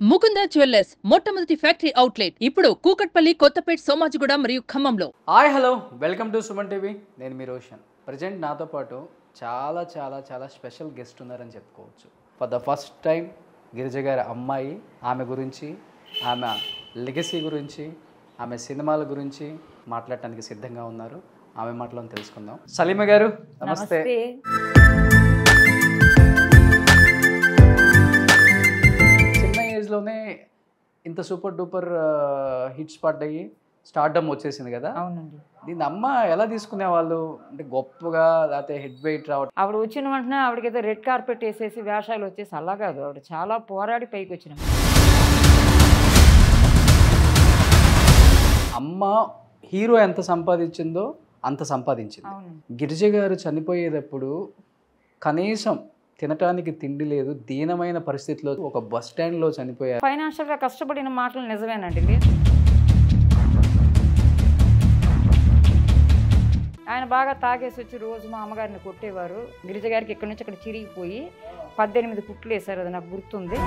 Mukunda jewellers మొట్టమొదటి factory outlet ఇప్పుడు కూకట్పల్లి, కొత్తపేట్, సోమాజిగూడ మరియు ఖమ్మంలో. Hi hello welcome to Suman TV. నేను మీ రోషన్. ప్రజెంట్ నాతో పాటు చాలా చాలా చాలా స్పెషల్ గెస్ట్ ఉన్నారని చెప్పుకోవచ్చు. For the first time Girija గారి అమ్మాయి, ఆమె గురించి, ఆమె లెగసీ గురించి, ఆమె సినిమాల గురించి మాట్లాడటానికి సిద్ధంగా ఉన్నారు. ఆమె మాటలను తెలుసుకుందాం. సలీమ గారు నమస్తే. చిన్న ఏజ్లోనే ఇంత సూపర్ డూపర్ హిట్స్ పడ్డాయి, స్టార్డమ్ వచ్చేసింది కదా. అవునండి. దీని అమ్మ ఎలా తీసుకునే వాళ్ళు? అంటే గొప్పగా, లేకపోతే హెడ్ వెయిట్ రావడం? ఆవిడ వచ్చిన వెంటనే ఆవిడకైతే రెడ్ కార్పెట్ వేసేసి వేషాలు వచ్చేసి అలా కాదు, ఆవిడ చాలా పోరాడి పైకి వచ్చిన అమ్మ హీరో ఎంత సంపాదించిందో అంత సంపాదించింది. అవునండి. గిరిజ గారు చనిపోయేటప్పుడు కనీసం తినటానికి తిండి లేదు, దీనమైన పరిస్థితిలో ఒక బస్ స్టాండ్లో చనిపోయారు. ఫైనాన్షియల్గా కష్టపడిన మాటలు నిజమేనండి. ఆయన బాగా తాగేసి వచ్చి రోజు మా అమ్మగారిని కొట్టేవారు. గిరిజ గారికి ఇక్కడి నుంచి అక్కడ చిరిగిపోయి 18 కుట్లు వేశారు, అది నాకు గుర్తుంది.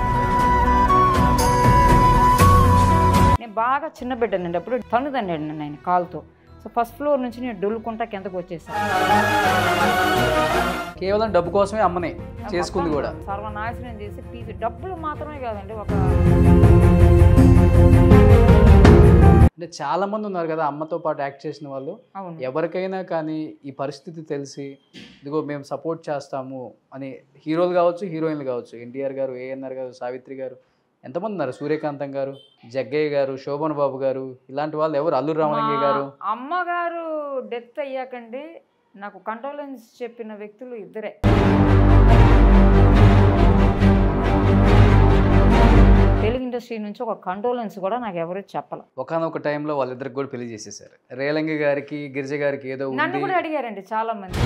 నేను బాగా చిన్న బిడ్డనండి, అప్పుడు తన్నుదండి ఆయన కాలుతో. సో ఫస్ట్ ఫ్లోర్ నుంచి నేను డొల్లుకుంటా కిందకు వచ్చేసాను. కేవలం డబ్బు కోసమే అమ్మని చేసుకుంది కూడా. సర్వనాశనం చేసి పీజీ డబ్బులు మాత్రమే కాదండి, ఒక అంటే చాలా మంది ఉన్నారు కదా అమ్మతో పాటు యాక్ట్ చేసిన వాళ్ళు. ఎవరికైనా కానీ ఈ పరిస్థితి తెలిసి ఇదిగో మేము సపోర్ట్ చేస్తాము అని, హీరోలు కావచ్చు, హీరోయిన్లు కావచ్చు, ఎన్టీఆర్ గారు, ఏఎన్ఆర్ గారు, సావిత్రి గారు, ఎంతమంది ఉన్నారు, సూర్యకాంతం గారు, జగ్గయ్య గారు, శోభన్ బాబు గారు, ఇలాంటి వాళ్ళు ఎవరు, అల్లు రామలింగ గారు. అమ్మగారు డెత్ అయ్యాకండి నాకు కండోలెన్స్ చెప్పిన వ్యక్తులు ఇద్దరే. తెలుగు ఇండస్ట్రీ నుంచి ఒక కండోలెన్స్ కూడా నాకు ఎవరు చెప్పాలి. ఒకనొక టైంలో వాళ్ళిద్దరికి కూడా పెళ్లి చేసేసారు. రేలంగి గారికి, గిరిజ గారికి ఏదో నన్ను కూడా అడిగారండి చాలా మంది.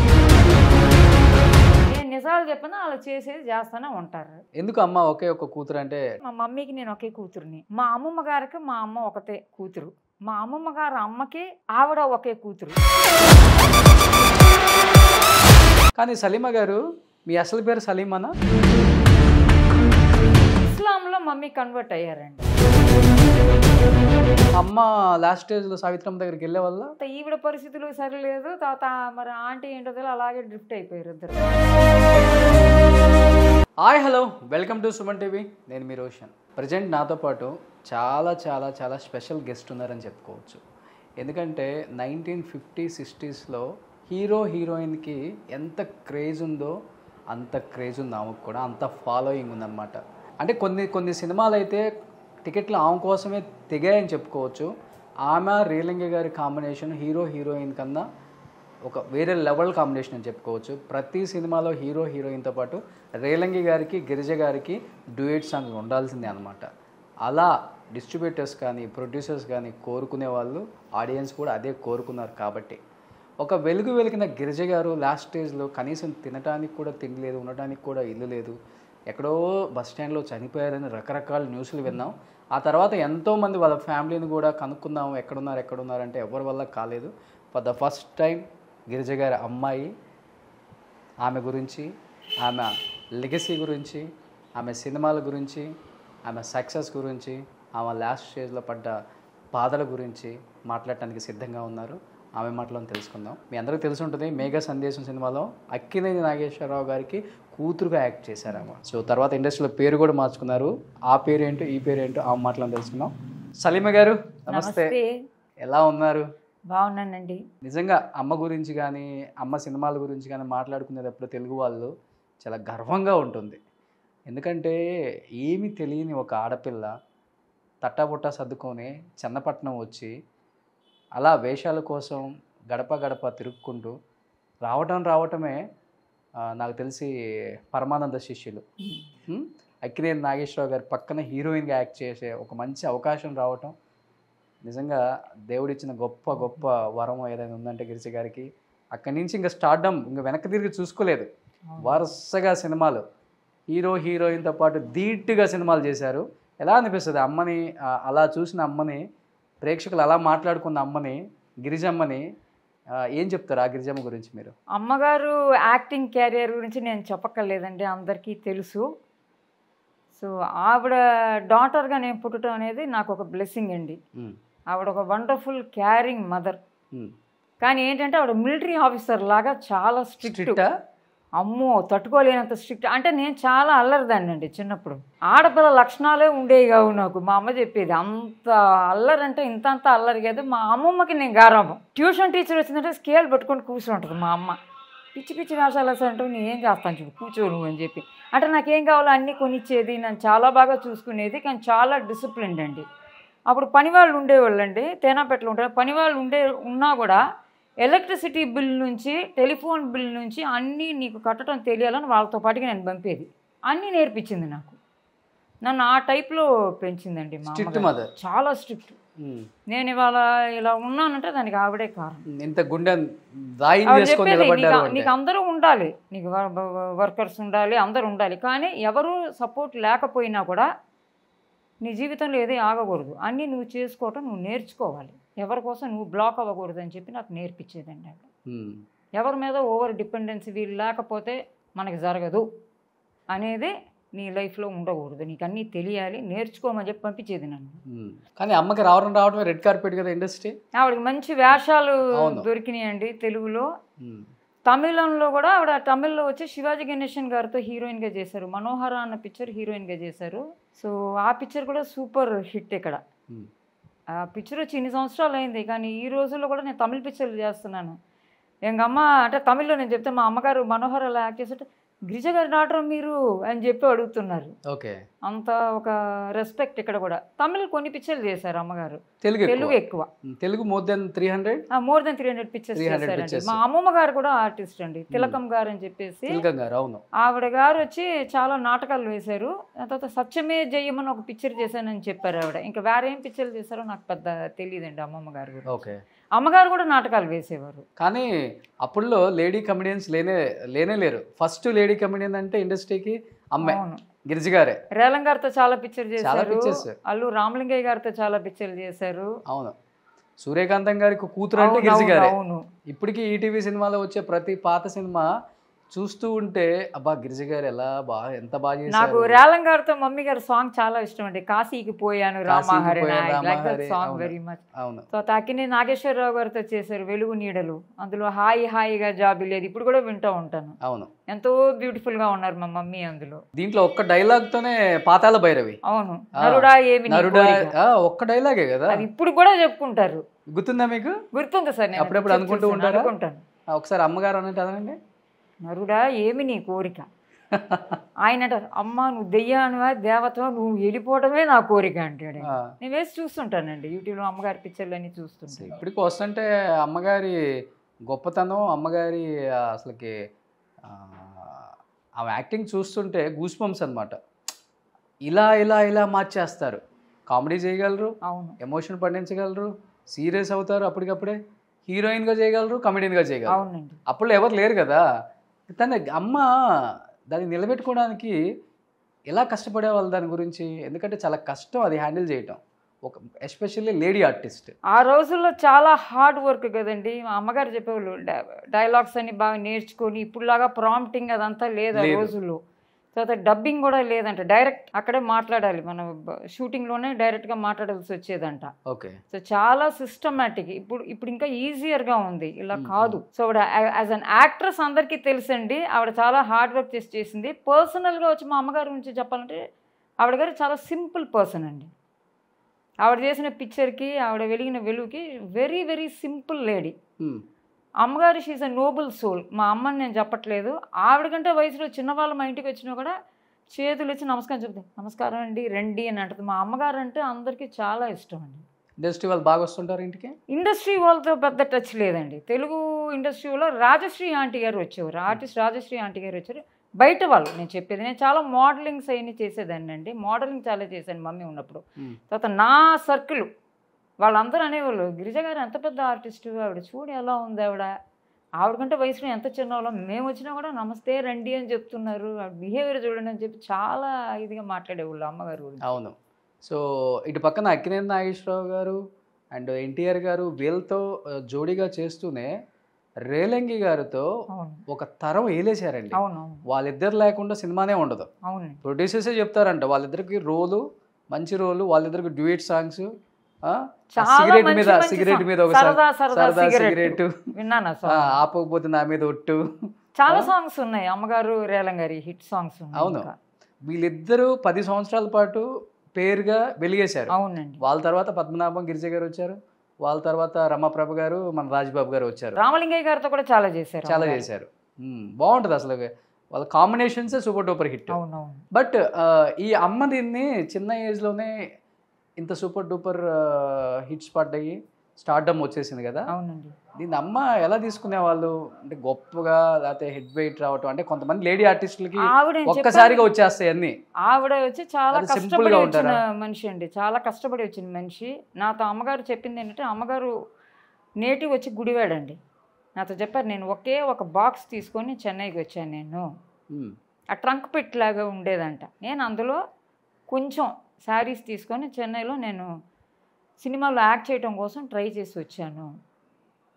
నేను నిజాలు చెప్పినా అలా చేసేది చేస్తానే ఉంటారు. ఎందుకు అమ్మ ఒకే ఒక కూతురు అంటే? మా మమ్మీకి నేను ఒకే కూతురుని, మా అమ్మమ్మ గారికి మా అమ్మ ఒకటే కూతురు, మా అమ్మమ్మ గారు అమ్మకి ఆవిడ ఒకే కూతురు. కానీ సలీమా గారు మీ అసలు పేరు సలీమానా? ఇస్లాంలో మమ్మీ కన్వర్ట్ అయ్యారండి. అమ్మ లాస్ట్ స్టేజ్లో సావిత్రమ్మ దగ్గరికి వెళ్ళే వల్ల ఈవిడ పరిస్థితులు సరిలేదు, తర్వాత మరి ఆంటీ ఏంటో అలాగే డ్రిఫ్ట్ అయిపోయారు ఇద్దరు. Hi hello welcome to Suman TV. నేను మీ రోషన్. ప్రజెంట్ నాతో పాటు చాలా చాలా చాలా స్పెషల్ గెస్ట్ ఉన్నారని చెప్పుకోవచ్చు. ఎందుకంటే 1950s-60sలో హీరో హీరోయిన్కి ఎంత క్రేజ్ ఉందో అంత క్రేజ్ ఉంది ఆమెకు కూడా, అంత ఫాలోయింగ్ ఉందన్నమాట. అంటే కొన్ని సినిమాలు అయితే టికెట్లు ఆమె కోసమే తెగాయని చెప్పుకోవచ్చు. ఆమె రేలంగి గారి కాంబినేషన్ హీరో హీరోయిన్ కన్నా ఒక వేరే లెవెల్ కాంబినేషన్ అని చెప్పుకోవచ్చు. ప్రతి సినిమాలో హీరో హీరోయిన్తో పాటు రేలంగి గారికి, గిరిజ గారికి డ్యూయట్ సాంగ్స్ ఉండాల్సిందే అనమాట. అలా డిస్ట్రిబ్యూటర్స్ కానీ, ప్రొడ్యూసర్స్ కానీ కోరుకునే వాళ్ళు, ఆడియన్స్ కూడా అదే కోరుకున్నారు. కాబట్టి ఒక వెలిగిన గిరిజ గారు లాస్ట్ స్టేజ్లో కనీసం తినడానికి కూడా తిండి లేదు, ఉండటానికి కూడా ఇల్లు లేదు, ఎక్కడో బస్ స్టాండ్లో చనిపోయారని రకరకాల న్యూస్లు విన్నాం. ఆ తర్వాత ఎంతోమంది వాళ్ళ ఫ్యామిలీని కూడా కనుక్కున్నాము, ఎక్కడున్నారంటే ఎవరి వల్ల కాలేదు. For the first time Girija గారి అమ్మాయి, ఆమె గురించి, ఆమె లెగసీ గురించి, ఆమె సినిమాల గురించి, ఆమె సక్సెస్ గురించి, ఆమె లాస్ట్ స్టేజ్లో పడ్డ బాధల గురించి మాట్లాడటానికి సిద్ధంగా ఉన్నారు. ఆమె మాటలను తెలుసుకుందాం. మీ అందరికీ తెలిసి ఉంటుంది, మేఘ సందేశం సినిమాలో అక్కినేని నాగేశ్వరరావు గారికి కూతురుగా యాక్ట్ చేశారు ఆమె. సో తర్వాత ఇండస్ట్రీలో పేరు కూడా మార్చుకున్నారు. ఆ పేరేంటో ఈ పేరేంటో ఆమె మాటలను తెలుసుకుందాం. సలీమ గారు నమస్తే, ఎలా ఉన్నారు? బాగున్నానండి. నిజంగా అమ్మ గురించి కానీ, అమ్మ సినిమాల గురించి కానీ మాట్లాడుకునేటప్పుడు తెలుగు వాళ్ళు చాలా గర్వంగా ఉంటుంది. ఎందుకంటే ఏమీ తెలియని ఒక ఆడపిల్ల తట్టాబుట్టా సర్దుకొని చెన్నపట్నం వచ్చి అలా వేషాల కోసం గడప గడప తిరుక్కుంటూ రావటమే నాకు తెలిసి పరమానంద శిష్యులు అక్కినేని నాగేశ్వరరావు గారి పక్కన హీరోయిన్గా యాక్ట్ చేసే ఒక మంచి అవకాశం రావటం నిజంగా దేవుడిచ్చిన గొప్ప గొప్ప వరం ఏదైనా ఉందంటే గిరిజ గారికి. అక్కడి నుంచి ఇంకా స్టార్డమ్, ఇంకా వెనక్కి తిరిగి చూసుకోలేదు. వరుసగా సినిమాలు, హీరో హీరోయిన్తో పాటు ధీటుగా సినిమాలు చేశారు. ఎలా అనిపిస్తుంది అమ్మని అలా చూసిన అమ్మని, ప్రేక్షకులు అలా మాట్లాడుకున్న అమ్మని, గిరిజమ్మని ఏం చెప్తారు ఆ గిరిజమ్మ గురించి మీరు? అమ్మగారు యాక్టింగ్ క్యారియర్ గురించి నేను చెప్పక్కర్లేదండి, అందరికీ తెలుసు. సో ఆవిడ డాటర్గా నేను పుట్టడం అనేది నాకు ఒక బ్లెస్సింగ్ అండి. ఆవిడ ఒక వండర్ఫుల్ క్యారింగ్ మదర్. కానీ ఏంటంటే ఆవిడ మిలిటరీ ఆఫీసర్ లాగా చాలా స్ట్రిక్ట్. అమ్మో తట్టుకోలేనంత స్ట్రిక్ట్. అంటే నేను చాలా అల్లరిదాన్ని అండి చిన్నప్పుడు. ఆడపిల్ల లక్షణాలే ఉండేవి కావు నాకు. మా అమ్మ చెప్పేది అంత అల్లరి అంటే ఇంత అల్లరి కాదు. మా అమ్మమ్మకి నేను గారాబం. ట్యూషన్ టీచర్ వచ్చిందంటే స్కేల్ పట్టుకొని కూర్చుంటుంది మా అమ్మ. పిచ్చి పిచ్చి వేషాలు అంటే నేను ఏం చేస్తాను చూడు కూర్చో నువ్వు అని చెప్పి. అంటే నాకేం కావాలో అన్నీ కొనిచ్చేది, నన్ను చాలా బాగా చూసుకునేది. కానీ చాలా డిసిప్లిన్డ్ అండి. అప్పుడు పనివాళ్ళు ఉండేవాళ్ళు అండి, తేనాపేటలో ఉంటారు. పనివాళ్ళు ఉన్నా కూడా ఎలక్ట్రిసిటీ బిల్ నుంచి టెలిఫోన్ బిల్ నుంచి అన్నీ నీకు కట్టడం తెలియాలని వాళ్ళతో పాటుగా నేను పంపేది. అన్నీ నేర్పించింది నాకు. నన్ను ఆ టైప్లో పెంచిందండి మా అమ్మ. చాలా స్ట్రిక్ట్. నేను ఇవాళ ఇలా ఉన్నానంటే దానికి ఆవిడే కారణం. ఇంత గుండె నీకు అందరూ ఉండాలి, నీకు వర్కర్స్ ఉండాలి, అందరూ ఉండాలి. కానీ ఎవరు సపోర్ట్ లేకపోయినా కూడా నీ జీవితంలో ఏది ఆగకూడదు. అన్నీ నువ్వు చేసుకోవటం నువ్వు నేర్చుకోవాలి. ఎవరి కోసం నువ్వు బ్లాక్ అవ్వకూడదు అని చెప్పి నాకు నేర్పించేదండి. ఎవరి మీద ఓవర్ డిపెండెన్సీ వీళ్ళు లేకపోతే మనకి జరగదు అనేది నీ లైఫ్లో ఉండకూడదు. నీకు అన్నీ తెలియాలి, నేర్చుకోమని చెప్పి పంపించేది నన్ను. కానీ అమ్మకి రావడమే రెడ్ కార్పెట్ కదా ఇండస్ట్రీ. ఆవిడకి మంచి వేషాలు దొరికినాయండి తెలుగులో. తమిళంలో కూడా ఆవిడ తమిళ్లో వచ్చి శివాజీ గణేశన్ గారితో హీరోయిన్గా చేశారు. మనోహర అన్న పిక్చర్ హీరోయిన్గా చేశారు. సో ఆ పిక్చర్ కూడా సూపర్ హిట్ ఇక్కడ. ఆ పిక్చర్ వచ్చి ఇన్ని సంవత్సరాలు అయింది, కానీ ఈ రోజుల్లో కూడా నేను తమిళ పిక్చర్లు చేస్తున్నాను. ఎంగమ్మ అంటే తమిళ్లో నేను చెప్తే మా అమ్మగారు మనోహర్ అలా యాక్ట్ చేస్తుంటే గిరిజ గారి డాక్టర్ మీరు అని చెప్పి అడుగుతున్నారు. ఓకే, అంత ఒక రెస్పెక్ట్ ఇక్కడ కూడా. తమిళ్ కొన్ని పిక్చర్లు చేశారు అమ్మగారు, తెలుగు ఎక్కువ. తెలుగు మోర్ దెన్ 300 పిక్చర్స్ చేశారండి. మా అమ్మమ్మ గారు కూడా ఆర్టిస్ట్ అండి, తిలకం గారు అని చెప్పేసి. ఆవిడ గారు వచ్చి చాలా నాటకాలు వేశారు. తర్వాత సత్యమే జయమని ఒక పిక్చర్ చేశానని చెప్పారు ఆవిడ. ఇంకా వేరే ఏం పిక్చర్లు చేశారో నాకు పెద్ద తెలియదండి అమ్మమ్మ గారు గురించి. అమ్మగారు కూడా నాటకాలు వేసేవారు. కానీ అప్పుడులో లేడీ కమెడియన్స్ లేనే లేరు. ఫస్ట్ లేడీ కమెడియన్ అంటే ఇండస్ట్రీకి అమ్మాయి గిరిజ గారే. రేలం గారితో చాలా పిక్చర్ చేశారు, అల్లు రామలింగయ్య గారితో చాలా పిక్చర్లు చేశారు. అవును, సూర్యకాంతం గారికి కూతురు అంటే గిరిజ గారే. ఇప్పటికీ ఈటీవీ సినిమాలో వచ్చే ప్రతి పాత సినిమా చూస్తూ ఉంటే అబ్బా గిరిజ గారు ఎంత బాగా చేశారు. నాకు రేలం గారితో మమ్మీ గారి సాంగ్ చాలా ఇష్టం అండి. కాశీకి పోయాను Ramahari, song very much. So Akkineni Nageswara Rao గారితో చేశారు వెలుగు నీడలు. అందులో హాయి హాయిగా జాబి లేదు, ఇప్పుడు కూడా వింటూ ఉంటాను. అవును, ఎంతో బ్యూటిఫుల్ గా ఉన్నారు మా మమ్మీ అందులో. దీంట్లో ఒక్క డైలాగ్ తోనే పాతాళ భైరవి. అవును, నరుడా ఏమి ఒక్క డైలాగే కదా, అది ఇప్పుడు కూడా చెప్పుకుంటారు. గుర్తుందా మీకు? గుర్తుంది సార్, నేను అప్పుడప్పుడు అనుకుంటూ ఉంటాను. ఒకసారి అమ్మగారు అన్నట్టు నరుడా ఏమి నీ కోరిక. ఆయన అంటారు అమ్మ నువ్వు దెయ్యానువా దేవతవా, నువ్వు వెళ్ళిపోవడమే నా కోరిక అంటాడు. నేను వేసి చూస్తుంటానండి యూట్యూబ్లో అమ్మగారి పిక్చర్లు అన్నీ చూస్తుంటాను. ఇప్పటికి వస్తుంటే అమ్మగారి గొప్పతనం, అమ్మగారి అసలుకి ఆమె యాక్టింగ్ చూస్తుంటే గూస్ బంప్స్ అనమాట. ఇలా ఇలా ఇలా మార్చేస్తారు. కామెడీ చేయగలరు, అవును, ఎమోషన్ పండించగలరు, సీరియస్ అవుతారు, అప్పటికప్పుడే హీరోయిన్గా చేయగలరు, కమెడియన్గా చేయగలరు. అవునండి, అప్పుడు ఎవరు లేరు కదా. తన అమ్మ దాన్ని నిలబెట్టుకోవడానికి ఎలా కష్టపడేవాళ్ళు దాని గురించి, ఎందుకంటే చాలా కష్టం అది హ్యాండిల్ చేయటం, ఒక ఎస్పెషల్లీ లేడీ ఆర్టిస్ట్. ఆ రోజుల్లో చాలా హార్డ్ వర్క్ కదండి. మా అమ్మగారు చెప్పేవాళ్ళు డైలాగ్స్ అన్ని బాగా నేర్చుకొని, ఇప్పుడులాగా ప్రాంప్టింగ్ అదంతా లేదు ఆ రోజుల్లో. తర్వాత డబ్బింగ్ కూడా లేదంట, డైరెక్ట్ అక్కడే మాట్లాడాలి, మన షూటింగ్లోనే డైరెక్ట్గా మాట్లాడాల్సి వచ్చేదంట. ఓకే, సో చాలా సిస్టమేటిక్. ఇప్పుడు ఇంకా ఈజియర్గా ఉంది, ఇలా కాదు. సో ఆవిడ యాజ్ అన్ యాక్ట్రెస్ అందరికీ తెలుసండి, ఆవిడ చాలా హార్డ్ వర్క్ చేసింది. పర్సనల్గా వచ్చి మా అమ్మగారి గురించి చెప్పాలంటే ఆవిడ గారు చాలా సింపుల్ పర్సన్ అండి. ఆవిడ చేసిన పిక్చర్కి, ఆవిడ వెలిగిన వెలుగుకి వెరీ వెరీ సింపుల్ లేడీ. అమ్మగారు షీజ్ అ నోబుల్ సోల్. మా అమ్మని నేను చెప్పట్లేదు, ఆవిడకంటే వయసులో చిన్నవాళ్ళు మా ఇంటికి వచ్చినా కూడా చేతులు ఇచ్చి నమస్కారం చెప్తాయి, నమస్కారం అండి రండి అని అంటుంది. మా అమ్మగారు అంటే అందరికీ చాలా ఇష్టం అండి. ఇండస్ట్రీ వాళ్ళు బాగా వస్తుంటారు ఇంటికి. ఇండస్ట్రీ వాళ్ళతో పెద్ద టచ్ లేదండి. తెలుగు ఇండస్ట్రీలో రాజశ్రీ ఆంటీ గారు వచ్చేవారు, ఆర్టిస్ట్ రాజశ్రీ ఆంటీ గారు వచ్చారు. బయట వాళ్ళు నేను చెప్పేది, నేను చాలా మోడలింగ్స్ అవన్నీ చేసేదాన్ని అండి. మోడలింగ్ చాలా చేశాను మమ్మీ ఉన్నప్పుడు. తర్వాత నా సర్కిల్ వాళ్ళందరూ అనేవాళ్ళు గిరిజ గారు ఎంత పెద్ద ఆర్టిస్టు, ఆవిడ చూడు ఎలా ఉంది, ఆవిడకంటే వయసులో ఎంత చిన్నవాళ్ళం, మేము వచ్చినా కూడా నమస్తే రండి అని చెప్తున్నారు, ఆవిడ బిహేవియర్ చూడండి అని చెప్పి చాలా ఇదిగా మాట్లాడేవాళ్ళు అమ్మగారు గురించి. అవును. సో ఇటు పక్కన అక్కినేని నాగేశ్వరరావు గారు అండ్ ఎన్టీఆర్ గారు వీళ్ళతో జోడీగా చేస్తూనే రేలంగి గారితో అవును ఒక తరం ఏలేశారండి. అవును అవును వాళ్ళిద్దరు లేకుండా సినిమానే ఉండదు. అవునండి. ప్రొడ్యూసర్సే చెప్తారంట వాళ్ళిద్దరికి రోలు, మంచి రోలు, వాళ్ళిద్దరికి డ్యూయట్ సాంగ్స్, చాలా సిగరెట్ మంచి మీద మంచి సిగరెట్ song. మీద ఒక సరదా సరదా సరదా సిగరెట్ సిగరెట్, విన్నాను ఆ song. ఆపకపోతే నా మీద ఒట్టు. చాలా సాంగ్స్ ఉన్నాయి అమ్మగారు రేలంగారి హిట్ సాంగ్స్ ఉన్నాయి అవును. ఇంకా. వీళ్ళిద్దరూ 10 సంవత్సరాల పాటు పేరుగా వెలిగేశారు. అవునండి. వాళ్ళ తర్వాత పద్మనాభం గిరిజ గారు వచ్చారు, వాళ్ళ తర్వాత రమాప్రభ గారు, మన రాజ్బాబు గారు వచ్చారు. రామలింగయ్య గారితో కూడా చాలా చేశారు చాలా అమ్మగారు. చేశారు. బాగుంటుంది అసలు, వాళ్ళ కాంబినేషన్సే సూపర్ డూపర్ హిట్. అవునవును. బట్ ఈ అమ్మ దీన్ని చిన్న ఏజ్లోనే ఇంత సూపర్ డూపర్ హిట్స్ పడ్డాయి, స్టార్డమ్ వచ్చేసింది కదా. అవునండి. దీన్ని అమ్మ ఎలా తీసుకునే వాళ్ళు, అంటే గొప్పగా లేకపోతే హెడ్ వెయిట్ రావటం, అంటే కొంతమంది లేడీ ఆర్టిస్టులకి ఆవిడ ఒక్కసారిగా వచ్చేస్తాయి అన్ని. ఆవిడ వచ్చి చాలా అది simple కష్టపడి గా వచ్చిన ఉంటారా? మనిషి అండి, చాలా కష్టపడి వచ్చిన మనిషి. నాతో అమ్మగారు చెప్పింది ఏంటంటే, అమ్మగారు నేటివ్ వచ్చి గుడివాడండి. నాతో చెప్పారు, నేను ఒకే ఒక బాక్స్ తీసుకొని చెన్నైకి వచ్చాను నేను. మ్మ్. ఆ ట్రంక్ పెట్టిలాగా ఉండేదంట. నేను అందులో కొంచెం శారీస్ తీసుకొని చెన్నైలో నేను సినిమాలో యాక్ట్ చేయడం కోసం ట్రై చేసి వచ్చాను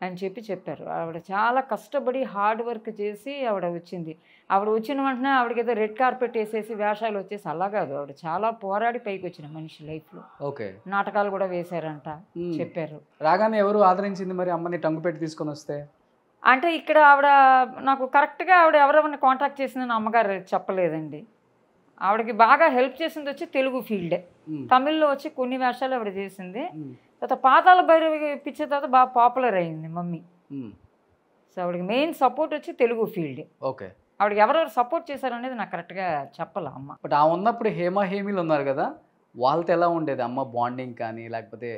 అని చెప్పారు. ఆవిడ చాలా కష్టపడి హార్డ్ వర్క్ చేసి ఆవిడ వచ్చింది. ఆవిడ వచ్చిన వెంటనే ఆవిడకి ఏదో రెడ్ కార్పెట్ వేసేసి వేషాలు వచ్చేసి అలా కాదు, ఆవిడ చాలా పోరాడి పైకి వచ్చిన మనిషి లైఫ్లో. ఓకే. నాటకాలు కూడా వేశారంట చెప్పారు. రాగానే ఎవరు ఆదరించింది మరి అమ్మని టంగు పెట్టి తీసుకొని వస్తే? అంటే ఇక్కడ ఆవిడ నాకు కరెక్ట్గా ఆవిడ ఎవరెవరిని కాంటాక్ట్ చేసిందని అమ్మగారు చెప్పలేదండి. ఆవిడకి బాగా హెల్ప్ చేసింది వచ్చి తెలుగు ఫీల్డే. తమిళ్లో వచ్చి కొన్ని వేషాలు ఆవిడ చేసింది. తర్వాత పాతాళ భైరవి పిచ్చే తర్వాత బాగా పాపులర్ అయింది మమ్మీ. సో ఆవిడకి మెయిన్ సపోర్ట్ వచ్చి తెలుగు ఫీల్డ్. ఓకే. ఆవిడకి ఎవరెవరు సపోర్ట్ చేశారనేది నాకు కరెక్ట్గా చెప్పాల అమ్మ. బట్ ఆ ఉన్నప్పుడు హేమ హేమీలు ఉన్నారు కదా, వాళ్ళతో ఎలా ఉండేది అమ్మ బాండింగ్ కానీ, లేకపోతే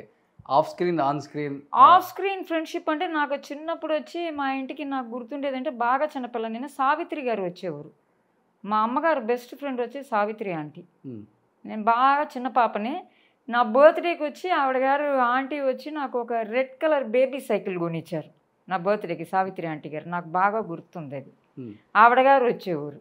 off screen on screen? Off screen friendship అంటే నాకు చిన్నప్పుడు వచ్చి మా ఇంటికి నాకు గుర్తుండేది అంటే, బాగా చిన్నపిల్ల నేను సావిత్రి గారు వచ్చేవారు. మా అమ్మగారు బెస్ట్ ఫ్రెండ్ వచ్చి సావిత్రి ఆంటీ. నేను బాగా చిన్న పాపని. నా బర్త్డేకి వచ్చి ఆవిడ గారు ఆంటీ వచ్చి నాకు ఒక రెడ్ కలర్ బేబీ సైకిల్ కొనిచ్చారు నా బర్త్డేకి, సావిత్రి ఆంటీ గారు. నాకు బాగా గుర్తుంది అది. ఆవిడ గారు వచ్చేవారు.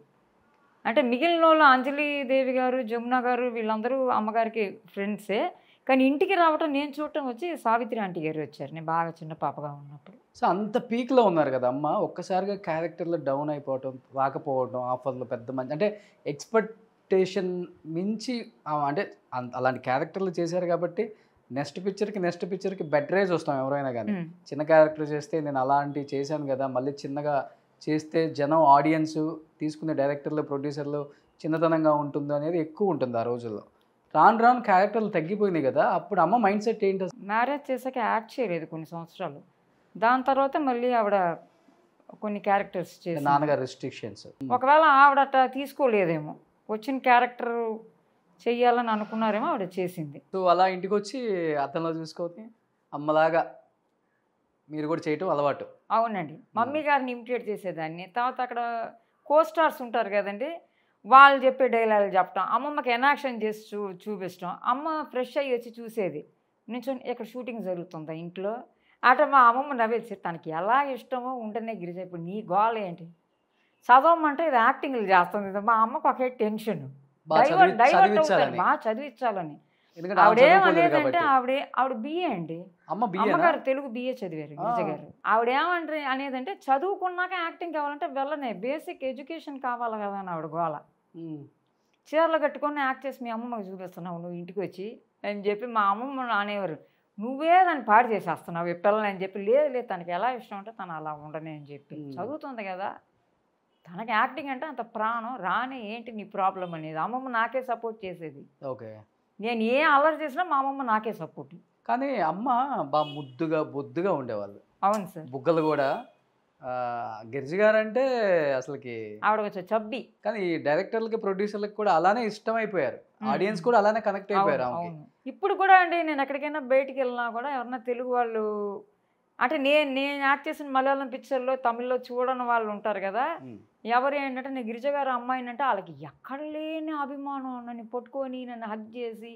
అంటే మిగిలిన వాళ్ళు అంజలిదేవి గారు, జమున గారు వీళ్ళందరూ అమ్మగారికి ఫ్రెండ్సే. కానీ ఇంటికి రావటం నేను చూడటం వచ్చి సావిత్రి ఆంటీ గారు వచ్చారు నేను బాగా చిన్న పాపగా ఉన్నప్పుడు. సో అంత పీక్లో ఉన్నారు కదా అమ్మ, ఒక్కసారిగా క్యారెక్టర్లో డౌన్ అయిపోవటం, రాకపోవడం, ఆఫర్లు పెద్ద మంచి అంటే ఎక్స్పెక్టేషన్ మించి అంటే అలాంటి క్యారెక్టర్లు చేశారు కాబట్టి నెక్స్ట్ పిక్చర్కి బెటరేజ్ వస్తాం ఎవరైనా కానీ. చిన్న క్యారెక్టర్ చేస్తే నేను అలాంటి చేశాను కదా, మళ్ళీ చిన్నగా చేస్తే జనం ఆడియన్స్ తీసుకునే డైరెక్టర్లు ప్రొడ్యూసర్లు చిన్నతనంగా ఉంటుంది అనేది ఎక్కువ ఉంటుంది ఆ రోజుల్లో. రాను క్యారెక్టర్లు తగ్గిపోయినాయి కదా, అప్పుడు అమ్మ మైండ్ సెట్ ఏంటి? మ్యారేజ్ చేశాక యాక్ట్ చేయలేదు కొన్ని సంవత్సరాలు. దాని తర్వాత మళ్ళీ ఆవిడ కొన్ని క్యారెక్టర్స్ చేసి, నాన్నగారు రెస్ట్రిక్షన్స్, ఒకవేళ ఆవిడ అట్లా తీసుకోలేదేమో, వచ్చిన క్యారెక్టర్ చెయ్యాలని అనుకున్నారేమో, ఆవిడ చేసింది. సో అలా ఇంటికి వచ్చి అర్థంలో చూసుకొని అమ్మలాగా మీరు కూడా చేయటం అలవాటు. అవునండి. మమ్మీ గారిని ఇమిటేట్ చేసేదాన్ని. తర్వాత అక్కడ కోస్టార్స్ ఉంటారు కదండి, వాళ్ళు చెప్పే డైలాగులు చెప్పడం, అమ్మమ్మకి ఎనాక్షన్ చేసి చూపించడం. అమ్మ ఫ్రెష్ అయ్యి వచ్చి చూసేది, నించొని ఇక్కడ షూటింగ్ జరుగుతుందా ఇంట్లో అట. మా అమ్మమ్మ నవ్వేసి, తనకి ఎలా ఇష్టమో ఉంటేనే గిరిజ, ఇప్పుడు నీ గోల్ ఏంటి, చదవమంటే ఇది యాక్టింగ్లు చేస్తుంది. మా అమ్మకు ఒకే టెన్షన్, డైవర్ట్ అవుతాను, బాగా చదివించాలని. ఆవిడేమనేదంటే ఆవిడ బిఏ అండి, అమ్మగారు తెలుగు బిఏ చదివారు గిరిజ గారు. ఆవిడేమంటారు అనేదంటే, చదువుకున్నాక యాక్టింగ్ కావాలంటే వెళ్ళనే, బేసిక్ ఎడ్యుకేషన్ కావాలి కదా అని ఆవిడ గోల. చీరలు కట్టుకొని యాక్ట్ చేసి మీ అమ్మమ్మకి చూపిస్తున్నావు నువ్వు ఇంటికి వచ్చి అని చెప్పి మా అమ్మమ్మ అనేవారు, నువ్వే దాన్ని పాడు చేసేస్తున్నావు ఈ పిల్లని అని చెప్పి. లేదు తనకి ఎలా ఇష్టం అంటే తను అలా ఉండనే అని చెప్పి, చదువుతుంది కదా, తనకి యాక్టింగ్ అంటే అంత ప్రాణం, రాని ఏంటి నీ ప్రాబ్లం అనేది. అమ్మమ్మ నాకే సపోర్ట్ చేసేది. ఓకే. నేను ఏ అల్లరి చేసినా మా అమ్మమ్మ నాకే సపోర్ట్. కానీ అమ్మ బాగా ముద్దుగా బొద్దుగా ఉండేవాళ్ళు. అవును సార్. బుగ్గలు కూడా గిరిజ గారు అంటే అసలుకి ఆవిడ వచ్చే చబ్బి. కానీ డైరెక్టర్లకి ప్రొడ్యూసర్లకి కూడా అలానే ఇష్టమైపోయారు, ఆడియన్స్ కూడా అలానే కనెక్ట్ అయిపోయారు. ఇప్పుడు కూడా అండి, నేను ఎక్కడికైనా బయటికి వెళ్ళినా కూడా ఎవరన్నా తెలుగు వాళ్ళు అంటే నేను యాక్ట్ చేసిన మలయాళం పిక్చర్లో తమిళ్లో చూడని వాళ్ళు ఉంటారు కదా, ఎవరు ఏంటంటే నేను గిరిజ గారు అమ్మాయినంటే వాళ్ళకి ఎక్కడ లేని అభిమానం, నన్ను పట్టుకొని నన్ను హగ్ చేసి,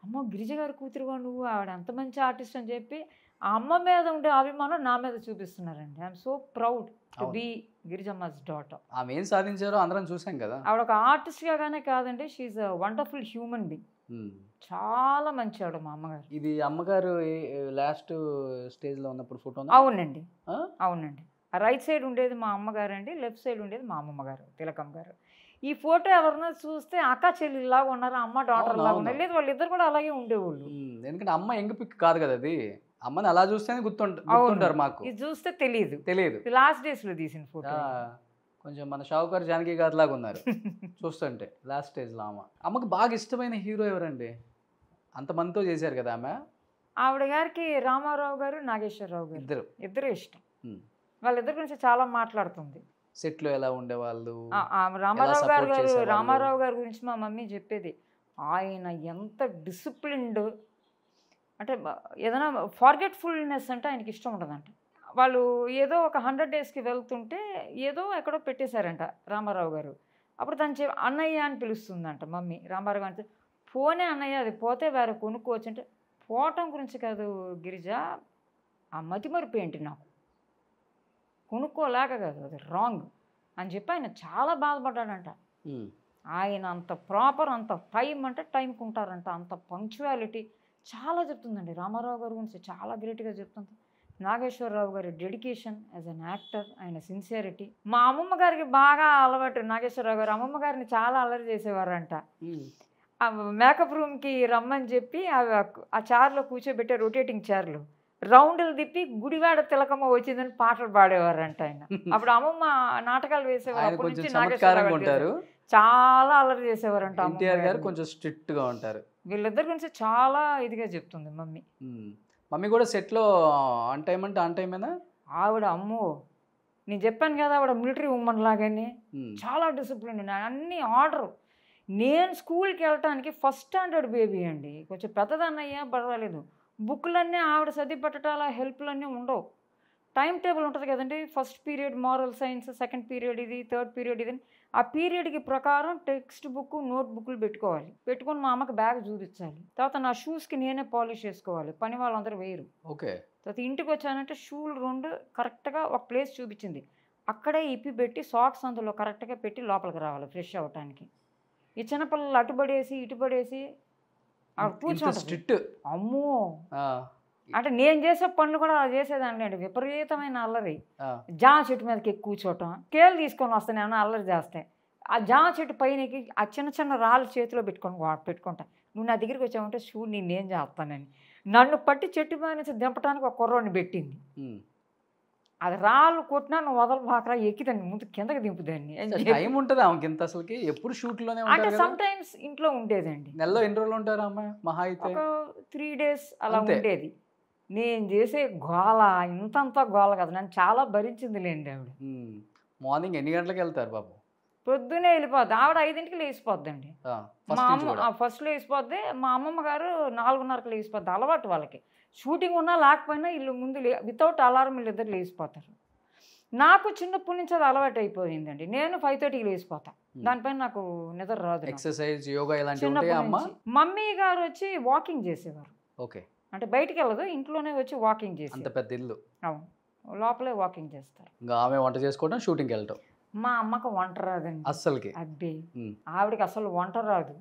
అమ్మ గిరిజ గారు కూతురుగా నువ్వు, ఆవిడ ఎంత మంచి ఆర్టిస్ట్ అని చెప్పి ఆ అమ్మ మీద ఉండే అభిమానం నా మీద చూపిస్తున్నారండి. I'm so proud to be Girijamma's daughter. ఆమె ఏం సాధించారో అందరం చూసాం కదా. ఆవిడ ఒక ఆర్టిస్ట్గానే కాదండి, she's a wonderful human being. చాలా మంచి ఆవిడ మా అమ్మగారు. ఇది అమ్మగారు లాస్ట్ స్టేజ్లో ఉన్నప్పుడు ఫోటో? అవునండి. అవునండి. రైట్ సైడ్ ఉండేది మా అమ్మగారు అండి, లెఫ్ట్ సైడ్ ఉండేది మా అమ్మమ్మ గారు, తిలకమ్మ గారు. ఈ ఫోటో ఎవరన్నా చూస్తే అక్క చెల్లిలాగా ఉన్నారు, అమ్మ డాటర్ లాగా ఉన్నారు. లేదు, వాళ్ళిద్దరు కూడా అలాగే ఉండేవాళ్ళు. ఎందుకంటే అమ్మ ఎంగ పిక్ కాదు కదా అది, అమ్మని అలా చూస్తేనే గుర్తుంటారు మాకు. ఇది చూస్తే తెలియదు. లాస్ట్ డేస్ లో తీసిన ఫోటో. కొంచెం మన షావుకారు జానకి గారి లాగా ఉన్నారు చూస్తుంటే లాస్ట్ స్టేజ్లో. అమ్మకి బాగా ఇష్టమైన హీరో ఎవరండి? అంతమందితో చేశారు కదా ఆమె. ఆవిడ గారికి రామారావు గారు, నాగేశ్వరరావు గారు ఇద్దరు ఇష్టం. వాళ్ళిద్దరి గురించి చాలా మాట్లాడుతుంది. సెట్లో ఎలా ఉండేవాళ్ళు. రామారావు గారి గురించి మా మమ్మీ చెప్పేది, ఆయన ఎంత డిసిప్లిన్డ్ అంటే ఏదైనా ఫార్గెట్ఫుల్నెస్ అంటే ఆయనకి ఇష్టం ఉండదంట. వాళ్ళు ఏదో ఒక 100 daysకి వెళ్తుంటే ఏదో ఎక్కడో పెట్టేశారంట రామారావు గారు. అప్పుడు తను అన్నయ్య అని పిలుస్తుందంట మమ్మీ. రామారావు గారు అంటే పోనే అన్నయ్య, అది పోతే వేరే కొనుక్కోవచ్చు అంటే, పోవటం గురించి కాదు గిరిజ, ఆ మతిమరుపు ఏంటి నాకు, కొనుక్కోలేక కాదు, అది రాంగ్ అని చెప్పి ఆయన చాలా బాధపడ్డాడంట. ఆయన అంత ప్రాపర్, అంత టైం అంటే టైంకి ఉంటారంట, అంత పంక్చువాలిటీ చాలా చెప్తుందండి. రామారావు గారి గురించి చాలా గ్రేట్గా చెప్తుంది. నాగేశ్వరరావు గారి డెడికేషన్ యాజ్ అన్ యాక్టర్, ఆయన సిన్సియారిటీ. మా అమ్మమ్మ గారికి బాగా అలవాటు. నాగేశ్వరరావు గారు అమ్మమ్మ గారిని చాలా అల్లరి చేసేవారంట. మేకప్ రూమ్కి రమ్మని చెప్పి ఆ చైర్లో కూర్చోబెట్టే రొటేటింగ్ చైర్లు రౌండ్లు తిప్పి గుడివాడ తిలకమ్మ వచ్చిందని పాటలు పాడేవారంట ఆయన. అప్పుడు అమ్మమ్మ నాటకాలు వేసేవారు, చాలా అల్లరి చేసేవారంట. కొంచెం స్ట్రిక్ట్ గా ఉంటారు. వీళ్ళిద్దరి గురించి చాలా ఇదిగా చెప్తుంది మమ్మీ. మమ్మీ కూడా సెట్లో ఆన్ టైం అంటే ఆన్ టైమేనా? ఆవిడ అమ్మో, నేను చెప్పాను కదా ఆవిడ మిలిటరీ ఉమెన్ లాగానే చాలా డిసిప్లిన్, అన్ని ఆర్డర్. నేను స్కూల్కి వెళ్ళటానికి ఫస్ట్ స్టాండర్డ్ బేబీ అండి, కొంచెం పెద్దదన్నయ్యా పర్వాలేదు. బుక్లన్నీ ఆవిడ చదివి పెట్టాల, హెల్ప్లన్నీ ఉండవు. టైం టేబుల్ ఉంటుంది కదండి, first period moral science, second period ఇది, థర్డ్ పీరియడ్ ఇది. ఆ పీరియడ్కి ప్రకారం టెక్స్ట్ బుక్, నోట్ బుక్లు పెట్టుకోవాలి. పెట్టుకొని మా అమ్మకి బ్యాగ్ చూపించాలి. తర్వాత నా షూస్కి నేనే పాలిష్ చేసుకోవాలి, పని వాళ్ళందరూ వేయరు. ఓకే. తర్వాత ఇంటికి వచ్చానంటే షూలు 2 కరెక్ట్గా ఒక ప్లేస్ చూపించింది, అక్కడే ఇప్పి పెట్టి సాక్స్ అందులో కరెక్ట్గా పెట్టి లోపలికి రావాలి ఫ్రెష్ అవ్వటానికి. ఈ చిన్నపిల్లలు అటుబడేసి ఇటుబడేసి కూర్చోండి. అమ్మో, అంటే నేను చేసే పనులు కూడా అలా చేసేదాన్ని అండి. విపరీతమైన అల్లరి. జామ చెట్టు మీదకి ఎక్కి కూర్చోవటం, కేలు తీసుకొని వస్తాను ఏమన్నా అల్లరి చేస్తే, ఆ జామ చెట్టు పైనకి ఆ చిన్న చిన్న రాళ్ళు చేతిలో పెట్టుకుంటా. నువ్వు నా దగ్గరికి వచ్చావంటే చూడు నేనేం చేస్తానని నన్ను పట్టి చెట్టు మీద నుంచి దింపడానికి ఒక కుర్రోడిని పెట్టింది. అది రాళ్ళు కొట్టినా నువ్వు వదలబాకరా, ఎక్కిదాన్ని ముందు కిందకి దింపుదాన్ని. టైం ఉంటుంది ఆమెకి ఇంత అసలుకి, ఎప్పుడు షూట్లోనే అంటే సమ్ టైమ్స్ ఇంట్లో ఉండేదండి. నెలలో ఎన్ని రోజులు ఉంటారు అమ్మ? మహా అయితే ఒక 3 days అలా ఉండేది. నేను చేసే గోల ఇంతంతా గోల కదా, నన్ను చాలా భరించింది లేండి ఆవిడ. మార్నింగ్ ఎన్ని గంటలకు వెళ్తారు బాబు? పొద్దునే వెళ్ళిపోద్ది ఆవిడ, 5కి లేచిపోద్దండి. మా అమ్మ ఫస్ట్ లేచిపోద్ది, మా అమ్మమ్మ గారు 4:30కి లేచిపోద్ది. అలవాటు వాళ్ళకి, షూటింగ్ ఉన్నా లేకపోయినా వీళ్ళు ముందు వితౌట్ అలారం వీళ్ళిద్దరు లేచిపోతారు. నాకు చిన్నప్పటి నుంచి అది అలవాటు అయిపోయిందండి. నేను 5:30కి లేచిపోతాను, దానిపైన నాకు నిద్ర రాదు. ఎక్సర్సైజ్, యోగా ఇలాంటివి. మమ్మీ గారు వచ్చి వాకింగ్ చేసేవారు. ఓకే. అంటే బయటికి వెళ్ళదు, ఇంట్లోనే వచ్చి వాకింగ్ చేసి. అంత పెద్ద ఇల్లు. అవును, లోపలే వాకింగ్ చేస్తారు. ఆమె వంట చేసుకోవడం, షూటింగ్కి వెళ్ళటం. మా అమ్మకు వంట రాదండి అస్సలకి. అబ్బే, ఆవిడకి అసలు వంట రాదు.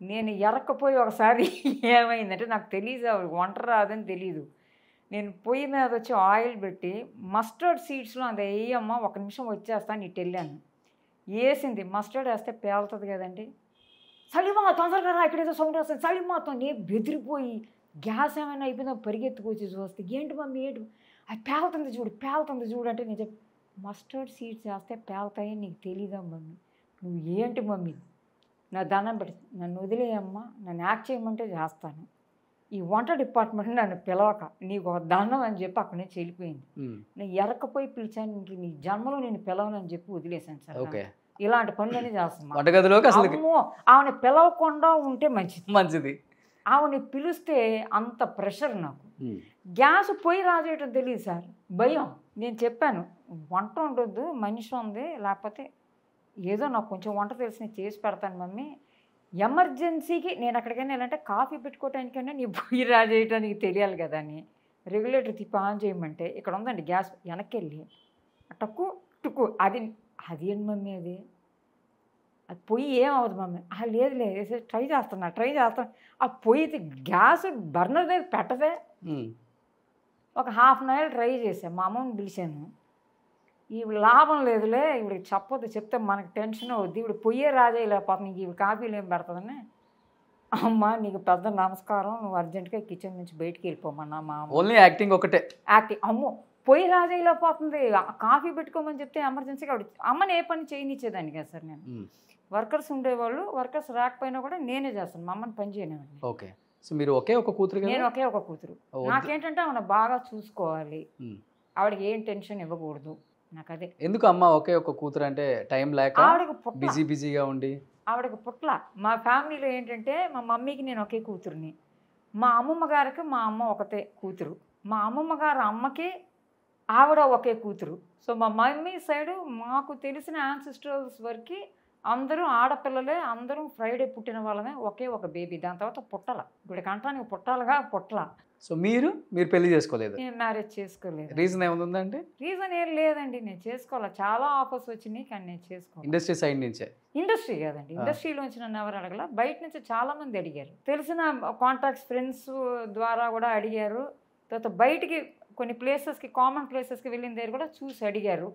నేను ఎరక్కపోయి ఒకసారి ఏమైందంటే, నాకు తెలియదు ఆవిడకి వంట రాదని తెలీదు. నేను పొయ్యి మీద వచ్చి ఆయిల్ పెట్టి మస్టర్డ్ సీడ్స్లో అది వేయమ్మ, 1 నిమిషం వచ్చేస్తాను ఇటు వెళ్ళాను. వేసింది, మస్టర్డ్ వేస్తే పేలుతుంది కదండి. చలిమా తొందరగా రా, ఇక్కడేదో సౌండ్ వస్తుంది, చలిమాతో నేను బెదిరిపోయి గ్యాస్ ఏమైనా అయిపోయిందో పరిగెత్తుకొచ్చి చూస్తే, ఏంటి మమ్మీ ఏంటి, అది పేలుతుంది చూడు అంటే, నేను చెప్పి మస్టర్డ్ సీడ్స్ వేస్తే పేలుతాయి నీకు తెలీదా మమ్మీ, నువ్వు ఏంటి మమ్మీ, నా దండం పెట్టి నన్ను వదిలేయమ్మా, నన్ను యాక్ట్ చేయమంటే చేస్తాను, ఈ వంట డిపార్ట్మెంట్ నన్ను పిలవక నీకు ఒక దండం అని చెప్పి అక్కడి నుంచి వెళ్ళిపోయింది. నేను ఎరకపోయి పిలిచాను, ఇంక నీ జన్మలో నేను పిలవనని చెప్పి వదిలేశాను సార్. ఇలాంటి పనులన్నీ చేస్తాను. ఆమెను పిలవకుండా ఉంటే మంచిది. ఆమెని పిలిస్తే అంత ప్రెషర్ నాకు. గ్యాస్ పొయ్యి రాజేయటం తెలియదు సార్, భయం. నేను చెప్పాను వంట ఉండొద్దు, మనిషి ఉంది, లేకపోతే ఏదో నాకు కొంచెం వంట తెలిసి చేసి పెడతాను మమ్మీ, ఎమర్జెన్సీకి నేను అక్కడికైనా వెళ్ళాలంటే కాఫీ పెట్టుకోవటానికైనా నీ పొయ్యి రాజేయటానికి తెలియాలి కదా అని రెగ్యులేటర్ తిప్పి ఆన్ చేయమంటే, ఇక్కడ ఉందండి గ్యాస్, వెనక్కి వెళ్ళి టక్కు అది ఏంటి మమ్మీ, అది పొయ్యి ఏమవుతుంది మమ్మీ, లేదు ట్రై చేస్తాను. ఆ పొయ్యి గ్యాస్ బర్నర్ దగ్గర పెట్టదే. ఒక 1/2 hour ట్రై చేశాను, మా అమ్మని పిలిచాను, ఇవి లాభం లేదులే, ఇవిడికి చెప్పొద్దు, చెప్తే మనకి టెన్షన్ అవుద్ది, ఇవిడ పొయ్యే రాజే లేకపోతే నీకు ఇవి కాఫీలు ఏం పెడుతుందని. అమ్మ నీకు పెద్ద నమస్కారం, నువ్వు అర్జెంటుగా కిచెన్ నుంచి బయటికి వెళ్ళిపోమన్నా మా అమ్మ. ఓన్లీ యాక్టింగ్ ఒకటే. యాక్టింగ్. అమ్మో పొయ్యి రాజేయలేకపోతుంది, కాఫీ పెట్టుకోమని చెప్తే ఎమర్జెన్సీగా ఆవిడ అమ్మని ఏ పని చేయనిచ్చేదాన్ని కదా సార్ నేను. వర్కర్స్ ఉండేవాళ్ళు, వర్కర్స్ రాకపోయినా కూడా నేనే చేస్తాను, మా అమ్మని పని చేయనివ్వండి. ఓకే. సో మీరు ఒకే ఒక కూతురు? నేను ఒకే ఒక కూతురు. నాకేంటంటే ఆమె బాగా చూసుకోవాలి, ఆవిడకి ఏం టెన్షన్ ఇవ్వకూడదు, నాకు అదే. ఎందుకు అమ్మ ఒకే ఒక కూతురు అంటే? టైం లేక, ఆవిడకి బిజీగా ఉండి? ఆవిడకి పుట్ల. మా ఫ్యామిలీలో ఏంటంటే మా మమ్మీకి నేను ఒకే కూతురుని, మా అమ్మమ్మ గారికి మా అమ్మ ఒకటే కూతురు, మా అమ్మమ్మ గారు అమ్మకి ఆవిడ ఒకే కూతురు. సో మా మమ్మీ సైడు మాకు తెలిసిన యాన్సిస్టర్స్ వరకు అందరూ ఆడపిల్లలే, అందరూ ఫ్రైడే పుట్టిన వాళ్ళమే, ఒకే ఒక బేబీ. దాని తర్వాత పుట్టల, ఇప్పుడు కంటానికి పుట్టాలిగా పుట్టల. సో మీరు పెళ్లి చేసుకోలేదు? నేను మ్యారేజ్ చేసుకోలేదు. రీజన్ ఏముందంటే? రీజన్ ఏం లేదండి, నేను చేసుకోవాలి, చాలా ఆఫర్స్ వచ్చినాయి కానీ నేను చేసుకోవాలి. ఇండస్ట్రీ సైడ్ నుంచే? ఇండస్ట్రీ కాదండి, ఇండస్ట్రీలోంచి నన్ను ఎవరు అడగల, బయట నుంచి చాలా మంది అడిగారు, తెలిసిన కాంటాక్ట్స్ ఫ్రెండ్స్ ద్వారా కూడా అడిగారు. తర్వాత బయటికి కొన్ని ప్లేసెస్కి, కామన్ ప్లేసెస్కి వెళ్ళిన దగ్గర కూడా చూసి అడిగారు.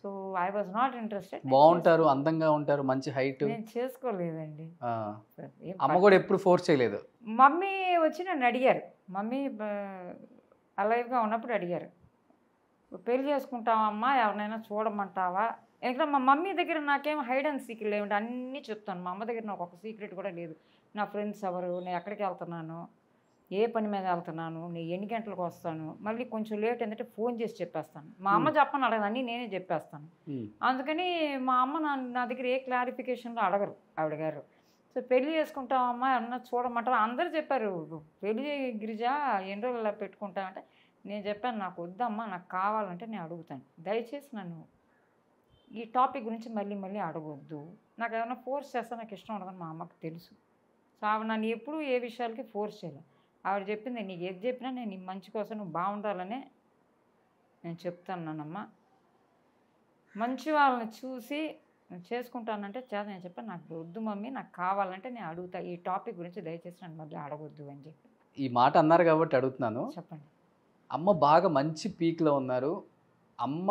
So I was not interested. బాగుంటారు, అందంగా ఉంటారు, మంచి హైట్. నేను చేసుకోలేదండి. అమ్మ కూడా ఎప్పుడు ఫోర్స్ చేయలేదు? మమ్మీ వచ్చి నన్ను అడిగారు, మమ్మీ అలైవ్గా ఉన్నప్పుడు అడిగారు, పెళ్లి చేసుకుంటావా అమ్మా, ఎవరినైనా చూడమంటావా. ఎందుకంటే మా మమ్మీ దగ్గర నాకేం హైడ్ అండ్ సీక్రెట్ లేవండి, అన్నీ చెప్తాను. మా అమ్మ దగ్గర నాకు ఒక సీక్రెట్ కూడా లేదు. నా ఫ్రెండ్స్ ఎవరు, నేను ఎక్కడికి వెళ్తున్నాను, ఏ పని మీద వెళ్తున్నాను, నేను ఎన్ని గంటలకు వస్తాను, మళ్ళీ కొంచెం లేట్ ఏంటంటే ఫోన్ చేసి చెప్పేస్తాను. మా అమ్మ చెప్పని అడగదు, అన్నీ నేనే చెప్పేస్తాను. అందుకని మా అమ్మ నా దగ్గర ఏ క్లారిఫికేషన్లో అడగరు ఆవిడ గారు. సో పెళ్లి చేసుకుంటామమ్మా, ఎవరన్నా చూడమంటారు. అందరూ చెప్పారు పెళ్లి గిరిజ ఎన్ని రోజులు ఇలా పెట్టుకుంటామంటే, నేను చెప్పాను నాకు వద్దమ్మా, నాకు కావాలంటే నేను అడుగుతాను, దయచేసి నన్ను ఈ టాపిక్ గురించి మళ్ళీ మళ్ళీ అడగొద్దు, నాకు ఏమైనా ఫోర్స్ చేస్తే నాకు ఇష్టం ఉండదని మా అమ్మకు తెలుసు. సో ఆవిడ నన్ను ఎప్పుడూ ఏ విషయాలకి ఫోర్స్ చేయలేదు. ఆవిడ చెప్పింది, నీకు ఏది చెప్పినా నేను నీ మంచి కోసం, నువ్వు బాగుండాలనే నేను చెప్తానమ్మా, మంచి వాళ్ళని చూసి చేసుకుంటానంటే చేత. నేను చెప్పాను నాకు వద్దు మమ్మీ, నాకు కావాలంటే నేను అడుగుతా, ఈ టాపిక్ గురించి దయచేసి నన్ను మళ్ళీ అడగొద్దు అని చెప్పి. ఈ మాట అన్నారు కాబట్టి అడుగుతున్నాను. చెప్పండి. అమ్మ బాగా మంచి పీక్లో ఉన్నారు, అమ్మ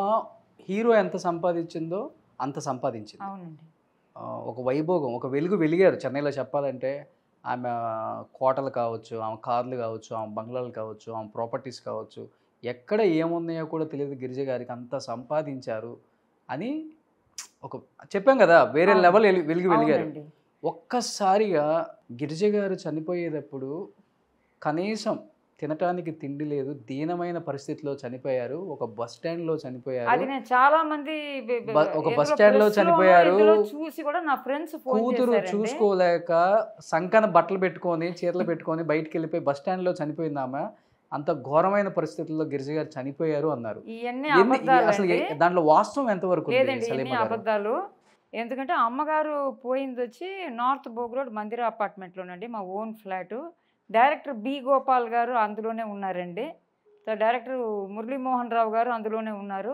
హీరో ఎంత సంపాదించిందో అంత సంపాదించింది. అవునండి. ఒక వైభోగం, ఒక వెలుగు వెలిగారు చెన్నైలో చెప్పాలంటే. ఆమె కోటలు కావచ్చు, ఆమె కార్లు కావచ్చు, ఆమె బంగ్లాలు కావచ్చు, ఆమె ప్రాపర్టీస్ కావచ్చు, ఎక్కడ ఏమున్నాయో కూడా తెలియదు గిరిజ గారికి, అంత సంపాదించారు అని ఒక చెప్పాం కదా, వేరే లెవెల్ వెలుగు వెలిగారు. ఒక్కసారిగా గిరిజ గారు చనిపోయేటప్పుడు కనీసం తినటానికి తిండి లేదు, దీనమైన పరిస్థితిలో చనిపోయారు. ఒక బస్ స్టాండ్ లో చనిపోయారు. అది నేను చాలా మంది ఒక బస్ స్టాండ్ లో చనిపోయారు. చూసి కూడా నా ఫ్రెండ్స్ కూతురు చూసుకోలేక సంకన బట్టలు పెట్టుకొని చీరలు పెట్టుకొని బయటికి వెళ్ళిపోయి బస్ స్టాండ్ లో చనిపోయింది ఆమె. అంత ఘోరమైన పరిస్థితుల్లో గిరిజ గారు చనిపోయారు అన్నారు. అసలు దాంట్లో వాస్తవం ఎంతవరకు? లేదండి, అబద్ధాలు. ఎందుకంటే అమ్మగారు పోయింది వచ్చి నార్త్ బోగ్ రోడ్ మందిరా అపార్ట్మెంట్లోనండి, మా own flat. Director B Gopal గారు అందులోనే ఉన్నారండి. డైరెక్టర్ మురళీమోహన్ రావు గారు అందులోనే ఉన్నారు.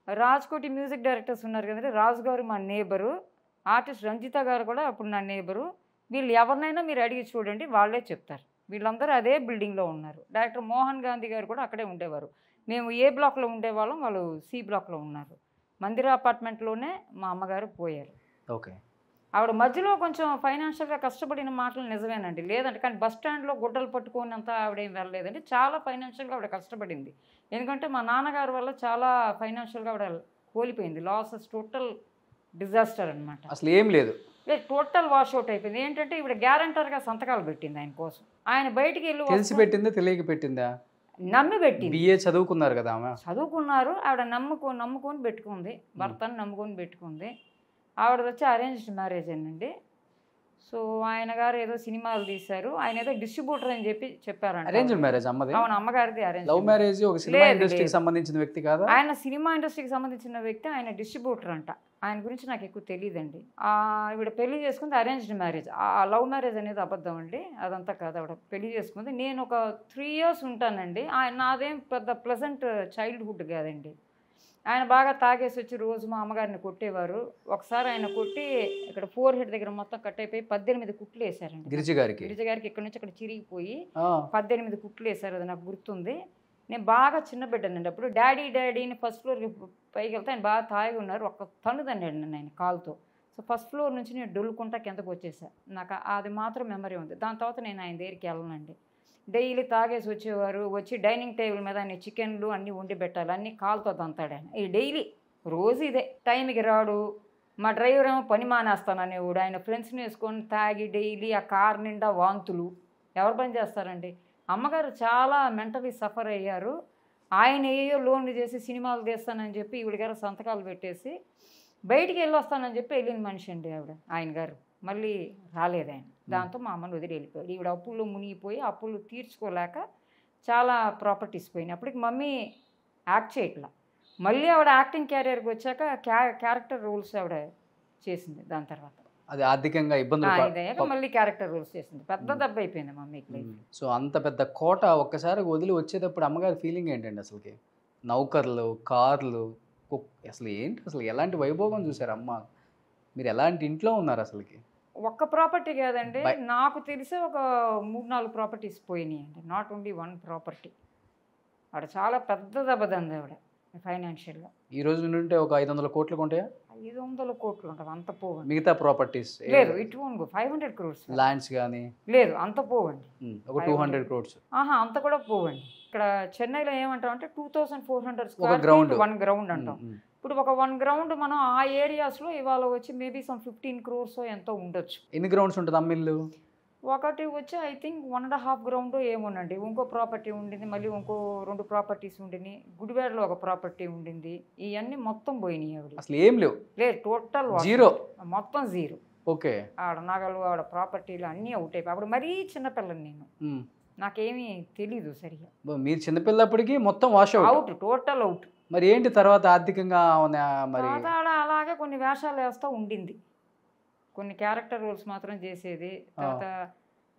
రాజ్కోటి మ్యూజిక్ డైరెక్టర్స్ ఉన్నారు కదండి, రాజు గారు మా నేబరు, ఆర్టిస్ట్ రంజిత గారు కూడా అప్పుడు నా నేబరు. వీళ్ళు ఎవరినైనా మీరు అడిగి చూడండి, వాళ్ళే చెప్తారు. వీళ్ళందరూ అదే బిల్డింగ్లో ఉన్నారు. డైరెక్టర్ మోహన్ గాంధీ గారు కూడా అక్కడే ఉండేవారు. మేము ఏ బ్లాక్లో ఉండేవాళ్ళం, వాళ్ళు సి బ్లాక్లో ఉన్నారు. మందిరా అపార్ట్మెంట్లోనే మా అమ్మగారు పోయారు. ఓకే. ఆవిడ మధ్యలో కొంచెం ఫైనాన్షియల్గా కష్టపడిన మాటలు నిజమేనండి, లేదంటే కానీ బస్ స్టాండ్లో గుడ్డలు పట్టుకున్నంత ఆవిడేం వెళ్ళలేదండి. చాలా ఫైనాన్షియల్గా ఆవిడ కష్టపడింది. ఎందుకంటే మా నాన్నగారి వల్ల చాలా ఫైనాన్షియల్గా ఆవిడ కోల్పోయింది. లాసెస్, టోటల్ డిజాస్టర్ అనమాట. అసలు ఏం లేదు, టోటల్ వాష్అవుట్ అయిపోయింది. ఏంటంటే ఈవిడ గ్యారంటర్గా సంతకాలు పెట్టింది ఆయన కోసం. ఆయన బయటికి వెళ్ళి తెలిసి పెట్టిందా తెలియక పెట్టిందా? నమ్మి పెట్టింది. బిఏ చదువుకున్నారు కదా ఆమె, చదువుకున్నారు. ఆవిడ నమ్ముకొని పెట్టుకుంది, భర్తను నమ్ముకొని పెట్టుకుంది. ఆవిడది వచ్చి అరేంజ్డ్ మ్యారేజ్ అండి. సో ఆయన గారు ఏదో సినిమాలు తీశారు, ఆయన ఏదో డిస్ట్రిబ్యూటర్ అని చెప్పారంట. అరేంజ్డ్ మ్యారేజ్ అమ్మది? అవును, అమ్మగారిది అరేంజ్. Love marriage. ఒక సినిమా ఇండస్ట్రీకి సంబంధించిన వ్యక్తి కాదా ఆయన? సినిమా ఇండస్ట్రీకి సంబంధించిన వ్యక్తి, ఆయన డిస్ట్రిబ్యూటర్ అంట. ఆయన గురించి నాకు ఎక్కువ తెలియదండి. ఈవిడ పెళ్లి చేసుకుంది అరేంజ్డ్ మ్యారేజ్. ఆ లవ్ మ్యారేజ్ అనేది అబద్ధం అండి, అదంతా కాదు. ఆవిడ పెళ్లి చేసుకుంది. నేను ఒక 3 years ఉంటానండి. నాదేం పెద్ద ప్లెజెంట్ చైల్డ్హుడ్ కాదండి. ఆయన బాగా తాగేసి వచ్చి రోజు మా అమ్మగారిని కొట్టేవారు. ఒకసారి ఆయన కొట్టి ఇక్కడ 4 దగ్గర మొత్తం కట్ అయిపోయి 18 కుట్లు వేశారండి గిరిజ గారికి. ఇక్కడ నుంచి అక్కడ చిరిగిపోయి 18 కుట్లు వేశారు. అది నాకు గుర్తుంది. నేను బాగా చిన్న బిడ్డనండి అప్పుడు. డాడీ డాడీని ఫస్ట్ ఫ్లోర్ పైకి వెళ్తే ఆయన బాగా తాగి ఉన్నారు. ఒక్క తన్నుదండి ఆయన కాలుతో. సో ఫస్ట్ ఫ్లోర్ నుంచి నేను డొల్లుకుంటా కిందకు వచ్చేసా. నాకు అది మాత్రం మెమరీ ఉంది. దాని తర్వాత నేను ఆయన దగ్గరికి వెళ్ళనండి. డైలీ తాగేసి వచ్చేవారు. వచ్చి డైనింగ్ టేబుల్ మీద ఆయన చికెన్లు అన్నీ వండి పెట్టాలి. అన్నీ కాలుతో దంతాడు ఆయన. ఈ డైలీ రోజు ఇదే. టైంకి రాడు. మా డ్రైవర్ ఏమో పని మానేస్తాననేవాడు. ఆయన ఫ్రెండ్స్ని వేసుకొని తాగి డైలీ ఆ కార్ నిండా వాంతులు. ఎవరు పని చేస్తారండి? అమ్మగారు చాలా మెంటలీ సఫర్ అయ్యారు. ఆయన ఏయో లోన్లు చేసి సినిమాలు తీస్తానని చెప్పి ఈవిడ గారు సంతకాలు పెట్టేసి బయటికి వెళ్ళొస్తానని చెప్పి వెళ్ళిన మనిషి అండి ఆవిడ. ఆయన గారు మళ్ళీ రాలేదు ఆయన. దాంతో మా అమ్మని వదిలి వెళ్ళిపోయాడు. ఈవిడ అప్పుల్లో మునిగిపోయి అప్పులు తీర్చుకోలేక చాలా ప్రాపర్టీస్ పోయినాయి. అప్పటికి మమ్మీ యాక్ట్ చేయట్లా. మళ్ళీ ఆవిడ యాక్టింగ్ క్యారియర్కి వచ్చాక క్యారెక్టర్ రోల్స్ ఆవిడ చేసింది. దాని తర్వాత అది ఆర్థికంగా ఇబ్బందులు ఇదయ్యాక మళ్ళీ క్యారెక్టర్ రోల్స్ చేసింది. పెద్ద దెబ్బ అయిపోయింది మమ్మీకి లైఫ్. సో అంత పెద్ద కోట ఒక్కసారి వదిలి వచ్చేటప్పుడు అమ్మగారి ఫీలింగ్ ఏంటండి అసలుకి? నౌకర్లు, కార్లు, అసలు ఏంటి, అసలు ఎలాంటి వైభోగం చూసారు అమ్మ? మీరు ఎలాంటి ఇంట్లో ఉన్నారు అసలుకి? ఒక్క ప్రాపర్టీ కాదండి, నాకు తెలిసే ఒక 3-4 ప్రాపర్టీస్ పోయినాయి అండి. Not only 1 property. ఆవిడ చాలా పెద్ద దెబ్బతంది ఆవిడ ఫైనాన్షియల్గా. ఈ రోజు నుండి ఒక 500 కోట్లు ఉంటాయా? 500 కోట్లు ఉంటుంది, అంత పోవండి. మిగతా ప్రాపర్టీస్ లేదు, it won't go 500 crores. Lands కానీ లేదు, అంత పోవండి. ఒక 200 crores. అంత కూడా పోవండి. ఇక్కడ చెన్నైలో ఏమంటాం అంటే 2400 ఒక square గ్రౌండ్, feet 1 ground అంటాం. ఇప్పుడు ఒక 1 ground మనం ఆ ఏరియాస్లో ఇవాళ వచ్చి మేబీ సమ్ 15 crores ఎంతో ఉండొచ్చు. ఎన్ని గ్రౌండ్స్ ఉంటుంది అమ్మిల్లు? ఒకటి వచ్చి ఐ థింక్ 1.5 ground ఏమోనండి. ఇంకో ప్రాపర్టీ ఉండింది, మళ్ళీ ఇంకో 2 ప్రాపర్టీస్ ఉండినాయి. గుడివాడలో ఒక ప్రాపర్టీ ఉండింది. ఇవన్నీ మొత్తం పోయినాయి ఆవిడ. అసలు ఏం లేవు? లేదు, టోటల్ జీరో, మొత్తం జీరో. ఓకే. ఆవిడ నగలు, ఆవిడ ప్రాపర్టీలు అన్నీ అవుట్ అయిపోయి. అప్పుడు మరీ చిన్నపిల్లని నేను, నాకేమీ తెలీదు సరిగా. మీరు చిన్నపిల్లప్పటికీ మొత్తం వాష్ అవుట్, టోటల్ అవుట్. మరి ఏంటి తర్వాత ఆర్థికంగా? మరి అలాగే కొన్ని వేషాలు వేస్తూ ఉండింది, కొన్ని క్యారెక్టర్ రోల్స్ మాత్రం చేసేది. తర్వాత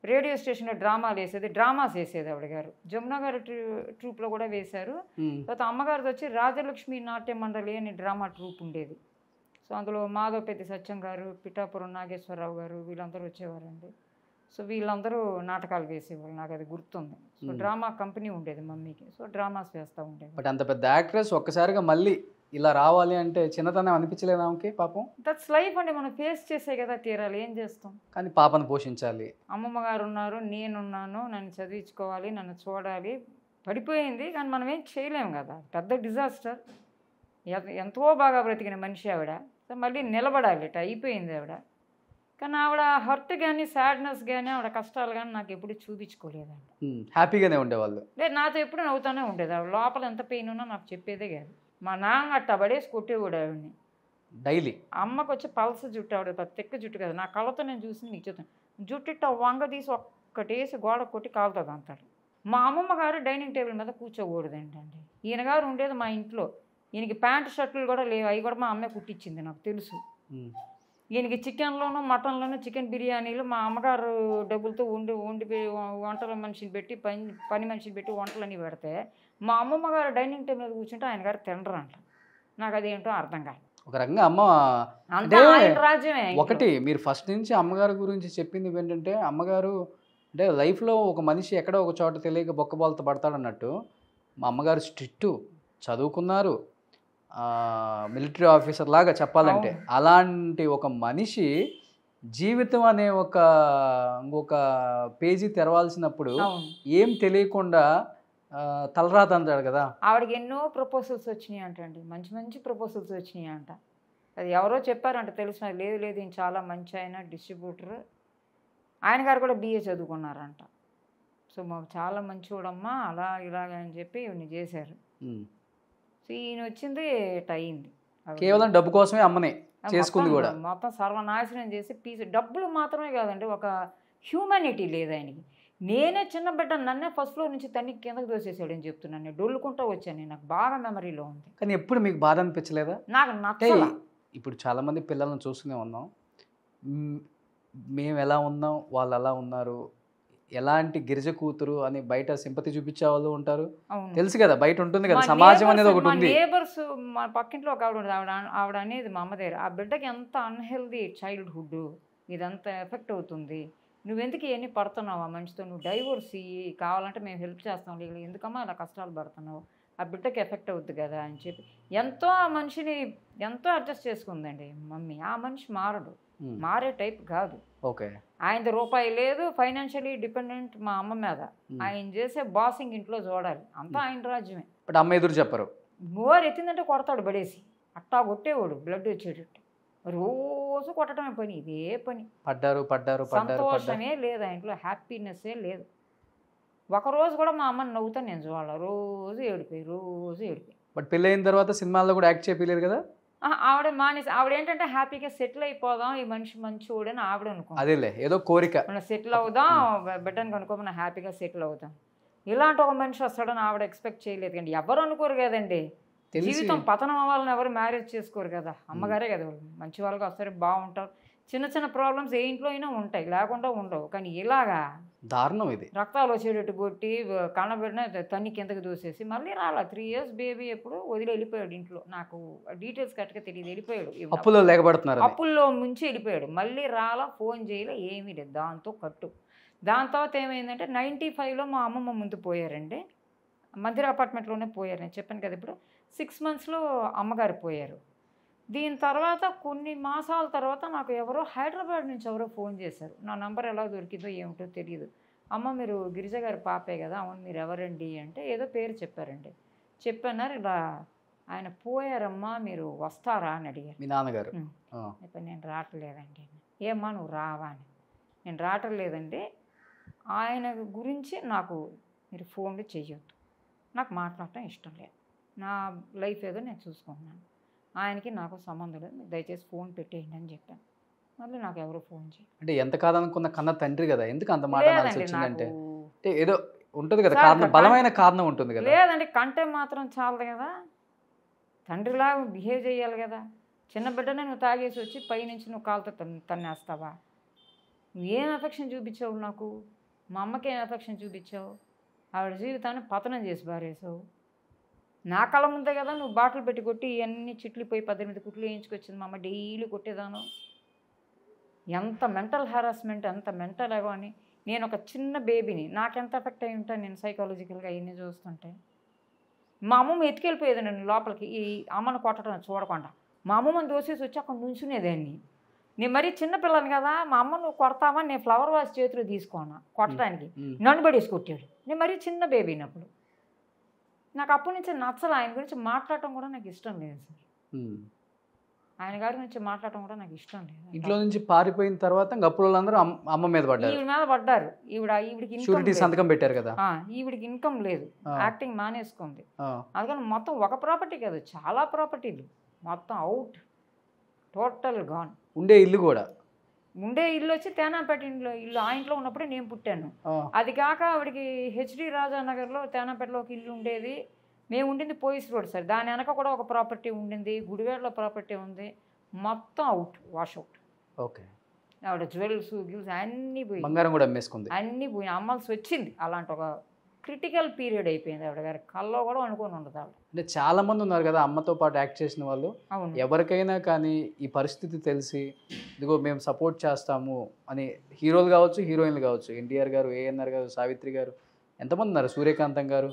రేడియో స్టేషన్లో డ్రామాలు వేసేది, డ్రామాస్ వేసేది ఆవిడ గారు. జమున గారు ట్రూప్లో కూడా వేశారు. తర్వాత అమ్మగారిది వచ్చి రాజలక్ష్మి నాట్య మండలి అని డ్రామా ట్రూప్ ఉండేది. సో అందులో మాధవపెద్ది సత్యం గారు, పిఠాపురం నాగేశ్వరరావు గారు వీళ్ళందరూ వచ్చేవారండి. సో వీళ్ళందరూ నాటకాలు వేసేవాళ్ళు, నాకు అది గుర్తుంది. సో డ్రామా కంపెనీ ఉండేది మమ్మీకి. సో డ్రామాస్ వేస్తూ ఉండేది. బట్ అంత పెద్ద యాక్ట్రెస్ ఒక్కసారిగా మళ్ళీ ఇలా రావాలి అంటే చిన్నతనం అనిపించలేదు ఆమెకి? పాపం దట్స్ లైఫ్ అండి, మనం ఫేస్ చేసే కదా తీరాలి, ఏం చేస్తాం. కానీ పాపను పోషించాలి. అమ్మమ్మ గారు ఉన్నారు, నేనున్నాను, నన్ను చదివించుకోవాలి, నన్ను చూడాలి. పడిపోయింది కానీ మనం ఏం చేయలేము కదా, పెద్ద డిజాస్టర్. ఎంతో బాగా బ్రతికిన మనిషి ఆవిడ. సో మళ్ళీ నిలబడాలి, అయిపోయింది ఆవిడ. కానీ ఆవిడ హర్ట్ కానీ సాడ్నెస్ కానీ ఆవిడ కష్టాలు కానీ నాకు ఎప్పుడు చూపించుకోలేదండి. హ్యాపీగానే ఉండేవాళ్ళు. లేదు, నాతో ఎప్పుడు నవ్వుతానే ఉండేది ఆవిడ. లోపల ఎంత పెయిన్ ఉన్నా నాకు చెప్పేదే కాదు. మా నాన్న అట్ట పడేసి కొట్టేవాడు ఆవిడని డైలీ. అమ్మకు వచ్చి పల్స జుట్టు, ఆవిడ తెక్క జుట్టు కదా, నా కళ్ళతో నేను చూసి మీకు చెప్తాను. జుట్టు ఇట్ట వంగ తీసి ఒక్కటేసి గోడ కొట్టి కాలుతుంది అంటాడు. మా అమ్మమ్మ గారు డైనింగ్ టేబుల్ మీద కూర్చోకూడదండి అండి. ఈయన గారు ఉండేది మా ఇంట్లో. ఈయనకి ప్యాంటు షర్ట్లు కూడా లేవు, అవి కూడా మా అమ్మే కుట్టించింది, నాకు తెలుసు. ఈయనకి చికెన్లోను మటన్లోను చికెన్ బిర్యానీలు మా అమ్మగారు డబ్బులతో వండి వంటల మనిషిని పెట్టి పని మనిషిని పెట్టి వంటలన్నీ పెడితే మా అమ్మమ్మ గారు డైనింగ్ టేబుల్ మీద కూర్చుంటే ఆయన గారు తినరు అంట. నాకు అదేంటో అర్థం కాదు. ఒక రకంగా అమ్మ అంటే రాజ్యమే. ఒకటి మీరు ఫస్ట్ నుంచి అమ్మగారి గురించి చెప్పింది ఏంటంటే, అమ్మగారు అంటే లైఫ్లో ఒక మనిషి ఎక్కడో ఒక చోట తెలియక బొక్కబాలతో పడతాడన్నట్టు మా అమ్మగారు స్ట్రిక్టు, చదువుకున్నారు, మిలిటరీ ఆఫీసర్ లాగా చెప్పాలంటే. అలాంటి ఒక మనిషి జీవితం అనే ఇంకొక పేజీ తెరవాల్సినప్పుడు ఏం తెలియకుండా తలరాత అంటాడు కదా. ఆవిడకి ఎన్నో ప్రపోజల్స్ వచ్చినాయి అంటండి, మంచి మంచి ప్రపోజల్స్ వచ్చినాయి అంట. అది ఎవరో చెప్పారంట, తెలుసు. లేదు లేదు, ఈయన చాలా మంచి ఆయన, డిస్ట్రిబ్యూటర్. ఆయన గారు కూడా BA చదువుకున్నారంట. సో మాకు చాలా మంచివాడమ్మా, అలా ఇలాగ అని చెప్పి ఇవన్నీ చేశారు. సో ఈయన వచ్చింది అయింది కేవలం డబ్బు కోసమే అమ్మని చేసుకుంది కూడా. మొత్తం సర్వనాశనం చేసి డబ్బులు మాత్రమే కాదండి, ఒక హ్యూమానిటీ లేదు ఆయనకి. నేనే చిన్న బిడ్డ, నన్నే ఫస్ట్ ఫ్లోర్ నుంచి తన్ని కిందకి దోసేసాడు అని చెప్తున్నాను. నేను డొల్లుకుంటూ వచ్చాను, నాకు బాగా మెమరీలో ఉంది. కానీ ఎప్పుడు మీకు బాధ అనిపించలేదా? నాకు నచ్చల. ఇప్పుడు చాలామంది పిల్లలను చూస్తూనే ఉన్నాం, మేము ఎలా ఉన్నాం వాళ్ళు అలా ఉన్నారు, ఎలాంటి గిరిజ కూతురు అని బయట సింపతి చూపించే వాళ్ళు ఉంటారు. తెలుసు కదా, బయట ఉంటుంది కదా, సమాజం అనేది ఒకటి ఉంది. నేబర్స్, మా పక్కింట్లో ఒక ఆవిడ ఉంది, ఆవిడ అనేది మా అమ్మ దగ్గర, ఆ బిడ్డకి ఎంత అన్హెల్దీ చైల్డ్హుడ్, ఇదంతా ఎఫెక్ట్ అవుతుంది, నువ్వెందుకు ఇవన్నీ పడుతున్నావు ఆ మనిషితో, నువ్వు డైవోర్స్ ఇయ్యి, కావాలంటే మేము హెల్ప్ చేస్తాం, లేదు ఎందుకమ్మా అలా కష్టాలు పడుతున్నావు, ఆ బిడ్డకి ఎఫెక్ట్ అవుద్ది కదా అని చెప్పి ఎంతో ఆ మనిషిని ఎంతో అడ్జస్ట్ చేసుకుందండి మమ్మీ. ఆ మనిషి మారడు, మారే టైప్ కాదు. ఓకే. ఆయనది రూపాయి లేదు, ఫైనాన్షియలీ డిపెండెంట్ మా అమ్మ మీద. ఆయన చేసే బాసింగ్ ఇంట్లో చూడాలి, అంతా ఆయన రాజ్యమే. బట్ అమ్మ ఎదురు చెప్పరు. నోరు ఎత్తిందంటే కొడతాడు పడేసి, అట్టా కొట్టేవాడు బ్లడ్ వచ్చేటట్టు, రోజు కొట్టడమే పని, ఇదే పని. పడ్డారు పడ్డారు పడ్డారు. సంతోషమే లేదు ఆ ఇంట్లో, హ్యాపీనెస్సే లేదు. ఒకరోజు కూడా మా అమ్మని నవ్వుతాను నేను చూడాలి, రోజు ఏడిపోయి. బట్ పెళ్ళి అయిన తర్వాత సినిమాల్లో కూడా యాక్ట్ చేయలేరు కదా. ఆవిడ మానేసి, ఆవిడ ఏంటంటే హ్యాపీగా సెటిల్ అయిపోదాం, ఈ మనిషి మంచోడని ఆవిడ అనుకో, అదేలే ఏదో కోరిక, మనం సెటిల్ అవుదాం, బిడ్డని కనుక్కో మనం హ్యాపీగా సెటిల్ అవుతాం. ఇలాంటి ఒక మనిషి వస్తాడని ఆవిడ ఎక్స్పెక్ట్ చేయలేదు కండి. ఎవరు అనుకోరు కదండి, జీవితం పతనం అవ్వాలని ఎవరు మ్యారేజ్ చేసుకోరు కదా, అమ్మగారే కదా వాళ్ళు మంచి వాళ్ళకి వస్తారు, బాగుంటారు. చిన్న చిన్న ప్రాబ్లమ్స్ ఏ ఇంట్లో అయినా ఉంటాయి, లేకుండా ఉండవు. కానీ ఇలాగా దారుణం ఇది, రక్తాలు వచ్చేటట్టు కొట్టి కన్నబిడ్డ తన్ని కిందకి దూసేసి మళ్ళీ రాలా. 3 years బేబీ ఎప్పుడు వదిలి వెళ్ళిపోయాడు ఇంట్లో, నాకు డీటెయిల్స్ కరెక్ట్గా తెలియదు, వెళ్ళిపోయాడు. అప్పుల్లో లేకబడుతున్నారు, అప్పుల్లో ముంచి వెళ్ళిపోయాడు, మళ్ళీ రాలా, ఫోన్ చేయలే, ఏమీ లేదు. దాంతో కట్టు. దాని తర్వాత ఏమైందంటే 95లో మా అమ్మమ్మ ముందు పోయారండి, మందిర అపార్ట్మెంట్లోనే పోయారు. నేను చెప్పాను కదా ఇప్పుడు 6 monthsలో అమ్మగారు పోయారు. దీని తర్వాత కొన్ని మాసాల తర్వాత నాకు ఎవరో హైదరాబాద్ నుంచి ఎవరో ఫోన్ చేశారు. నా నంబర్ ఎలా దొరికిందో ఏమిటో తెలియదు. అమ్మ మీరు గిరిజ గారి పాపే కదా, అవును మీరు ఎవరండి అంటే ఏదో పేరు చెప్పారండి. చెప్పన్నారు, ఇలా ఆయన పోయారమ్మా మీరు వస్తారా అని అడిగారు మీ నాన్నగారు. ఇప్పుడు నేను రావట్లేదండి. ఏమ్మా నువ్వు రావా అని. నేను రావట్లేదండి, ఆయన గురించి నాకు మీరు ఫోన్లు చెయ్యొద్దు, నాకు మాట్లాడటం ఇష్టం లేదు, నా లైఫ్ ఏదో నేను చూసుకుంటున్నాను, ఆయనకి నాకు సంబంధం లేదు, మీరు దయచేసి ఫోన్ పెట్టేయండి అని చెప్పాను. మళ్ళీ నాకు ఎవరు ఫోన్ చేయాలి అంటే ఎంత కాదనుకున్న కన్న తండ్రి కదా, ఎందుకు అంత మాట అనాల్సి వచ్చిందంటే నాకు ఏదో ఉంటుంది కదా కారణం, బలమైన కారణం ఉంటుంది కదా. లేదండి, కంటే మాత్రం చాలదు కదా, తండ్రిలా బిహేవ్ చేయాలి కదా. చిన్న బిడ్డనే నువ్వు తాగేసి వచ్చి పైనుంచి నువ్వు కాలుతో తన్నేస్తావా? నువ్వేం ఎఫెక్షన్ చూపించావు నాకు, మా అమ్మకి ఏం ఎఫెక్షన్ చూపించావు, ఆవిడ జీవితాన్ని పతనం చేసి బారేసావు. నా కళ్ళ ముందే కదా నువ్వు బాటిల్ పెట్టి కొట్టి ఇవన్నీ చిట్లిపోయి 18 కుట్లు వేయించుకొచ్చింది మా అమ్మ, డైలీ కొట్టేదాను. ఎంత మెంటల్ హారాస్మెంట్, ఎంత మెంటల్ ఏవో అని. నేను ఒక చిన్న బేబీని, నాకెంత ఎఫెక్ట్ అయి ఉంటాను నేను సైకాలజికల్గా ఇవన్నీ చూస్తుంటే. మా అమ్మమ్మ ఎత్తుకెళ్ళిపోయేది నన్ను లోపలికి, ఈ అమ్మను కొట్టడం చూడకుండా. మా అమ్మమ్మని దోసేసి వచ్చి అక్కడ నుంచునేదాన్ని. నేను మరీ చిన్నపిల్లని కదా, మా అమ్మ నువ్వు కొడతావా, నేను ఫ్లవర్ వాష్ చేతిలో తీసుకోనా కొట్టడానికి, నన్ను పడేసి కొట్టాడు. నేను మరీ చిన్న బేబీనప్పుడు. నాకు అప్పటి నుంచి నచ్చలు, ఆయన గురించి మాట్లాడటం కూడా నాకు ఇష్టం లేదు సార్. ఆయన గారి గురించి మాట్లాడటం కూడా నాకు ఇష్టం లేదు. ఇంట్లో నుంచి పారిపోయిన తర్వాత అప్పుడు వాళ్ళందరూ అమ్మ మీద పడ్డారు, ఈవిడ మీద పడ్డారు. ఈవిడికి షూరిటీ సంతకం పెట్టారు కదా, ఈవిడికి ఇన్కమ్ లేదు, యాక్టింగ్ మానేసుకుంది. అందుకని మొత్తం ఒక ప్రాపర్టీ కాదు, చాలా ప్రాపర్టీలు మొత్తం అవుట్, టోటల్ గాన్. ఉండే ఇల్లు కూడా, ఉండే ఇల్లు వచ్చి తేనాపేట ఇల్లు, ఆ ఇంట్లో ఉన్నప్పుడే నేను పుట్టాను. అది కాక ఆవిడకి హెచ్డి రాజానగర్లో తేనాపేటలో ఒక ఇల్లు ఉండేది, మేము ఉండింది పోయిస్ రోడ్ సార్, దాని వెనక కూడా ఒక ప్రాపర్టీ ఉండింది, గుడివేడలో ప్రాపర్టీ ఉంది, మొత్తం అవుట్, వాష్ అవుట్. ఓకే. ఆవిడ జ్యువెల్స్ గిల్స్ అన్నీ పోయి, బంగారం కూడా అమ్మేసుకుంది, అన్నీ పోయి అమ్మాల్సి వచ్చింది. అలాంటి ఒక క్రిటికల్ పీరియడ్ అయిపోయింది ఆవిడ గారి, కల్లో కూడా అనుకొని ఉండదు ఆవిడ. అంటే చాలా మంది ఉన్నారు కదా అమ్మతో పాటు యాక్ట్ చేసిన వాళ్ళు. అవును, ఎవరికైనా కానీ ఈ పరిస్థితి తెలిసి ఇదిగో మేము సపోర్ట్ చేస్తాము అని, హీరోలు కావచ్చు హీరోయిన్లు కావచ్చు, ఎన్టీఆర్ గారు, ఏఎన్ఆర్ గారు, సావిత్రి గారు, ఎంతమంది ఉన్నారు, సూర్యకాంతం గారు,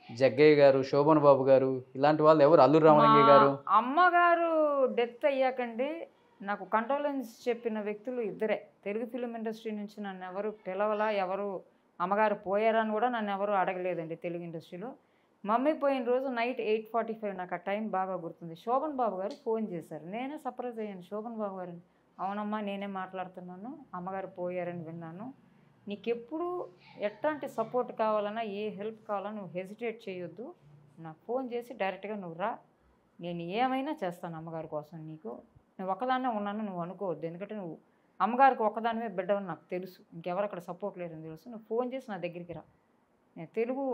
జగ్గయ్య గారు, శోభన్ బాబు గారు, ఇలాంటి వాళ్ళు ఎవరు, అల్లూరి రామలింగయ్య గారు. అమ్మగారు డెత్ అయ్యాకండి నాకు కండోలెన్స్ చెప్పిన వ్యక్తులు ఇద్దరే. తెలుగు ఫిలిం ఇండస్ట్రీ నుంచి నన్ను ఎవరు పిలవలా, ఎవరు అమ్మగారు పోయారని కూడా నన్ను ఎవరు అడగలేదండి తెలుగు ఇండస్ట్రీలో. మమ్మీ పోయిన రోజు నైట్ 8:45, నాకు ఆ టైం బాగా గుర్తుంది. శోభన్ బాబు గారు ఫోన్ చేశారు, నేనే సర్ప్రైజ్ అయ్యాను. శోభన్ బాబు గారు, అవునమ్మా నేనే మాట్లాడుతున్నాను, అమ్మగారు పోయారని విన్నాను, నీకెప్పుడు ఎట్లాంటి సపోర్ట్ కావాలన్నా, ఏ హెల్ప్ కావాలన్నా నువ్వు హెసిటేట్ చేయొద్దు, నాకు ఫోన్ చేసి డైరెక్ట్గా నువ్వు రా, నేను ఏమైనా చేస్తాను అమ్మగారి కోసం, నీకు నేను ఒక్కదాన్నే ఉన్నాను నువ్వు అనుకోవద్దు, ఎందుకంటే నువ్వు అమ్మగారికి ఒక్కదానివే బిడ్డవని నాకు తెలుసు, ఇంకెవరు అక్కడ సపోర్ట్ లేరని తెలుసు, నువ్వు ఫోన్ చేసి నా దగ్గరికి రా, నేను తెలుగు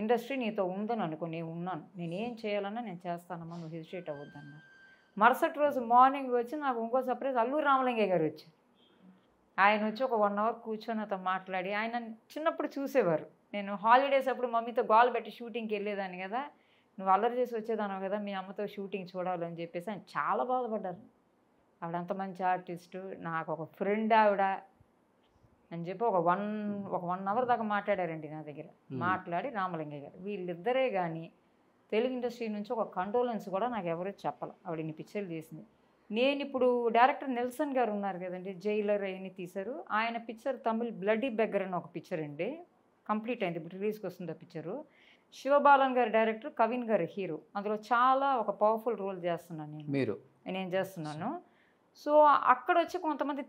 ఇండస్ట్రీ నీతో ఉందని అనుకో, నేను ఉన్నాను, నేను ఏం చేయాలన్నా నేను చేస్తానమ్మా, నువ్వు హెసిటేట్ అవ్వద్దు అన్నారు. మరుసటి రోజు మార్నింగ్ వచ్చి నాకు ఇంకో సర్ప్రైజ్, అల్లూరి రామలింగయ్య గారు వచ్చారు. ఆయన వచ్చి ఒక 1 hour కూర్చొని అతను మాట్లాడి, ఆయన చిన్నప్పుడు చూసేవారు, నేను హాలిడేస్ అప్పుడు మమ్మీతో గోల్ పెట్టి షూటింగ్కి వెళ్ళేదాన్ని కదా, నువ్వు అల్లరి చేసి వచ్చేదాను కదా మీ అమ్మతో షూటింగ్ చూడాలని చెప్పేసి ఆయన చాలా బాధపడ్డారు. ఆవిడ అంత మంచి ఆర్టిస్టు, నాకు ఒక ఫ్రెండ్ ఆవిడ, అని చెప్పి ఒక 1 అవర్ దాకా మాట్లాడారండి నా దగ్గర. మాట్లాడి రామలింగయ్య గారు వీళ్ళిద్దరే కానీ తెలుగు ఇండస్ట్రీ నుంచి ఒక కండోలెన్స్ కూడా నాకు ఎవరు చెప్పాలి. ఆవిడ ఇన్ని పిక్చర్లు చేసింది. నేను ఇప్పుడు డైరెక్టర్ నెల్సన్ గారు ఉన్నారు కదండి, జైలర్ అవన్నీ తీశారు. ఆయన పిక్చర్ తమిళ్ బ్లడీ బెగ్గర్ అని ఒక పిక్చర్ అండి, కంప్లీట్ అయింది, ఇప్పుడు రిలీజ్కి వస్తుంది ఆ పిక్చరు. శివబాలన్ గారు డైరెక్టర్, కవిన్ గారు హీరో. అందులో చాలా ఒక పవర్ఫుల్ రోల్ చేస్తున్నాను నేను చేస్తున్నాను. సో అక్కడ వచ్చి కొంతమంది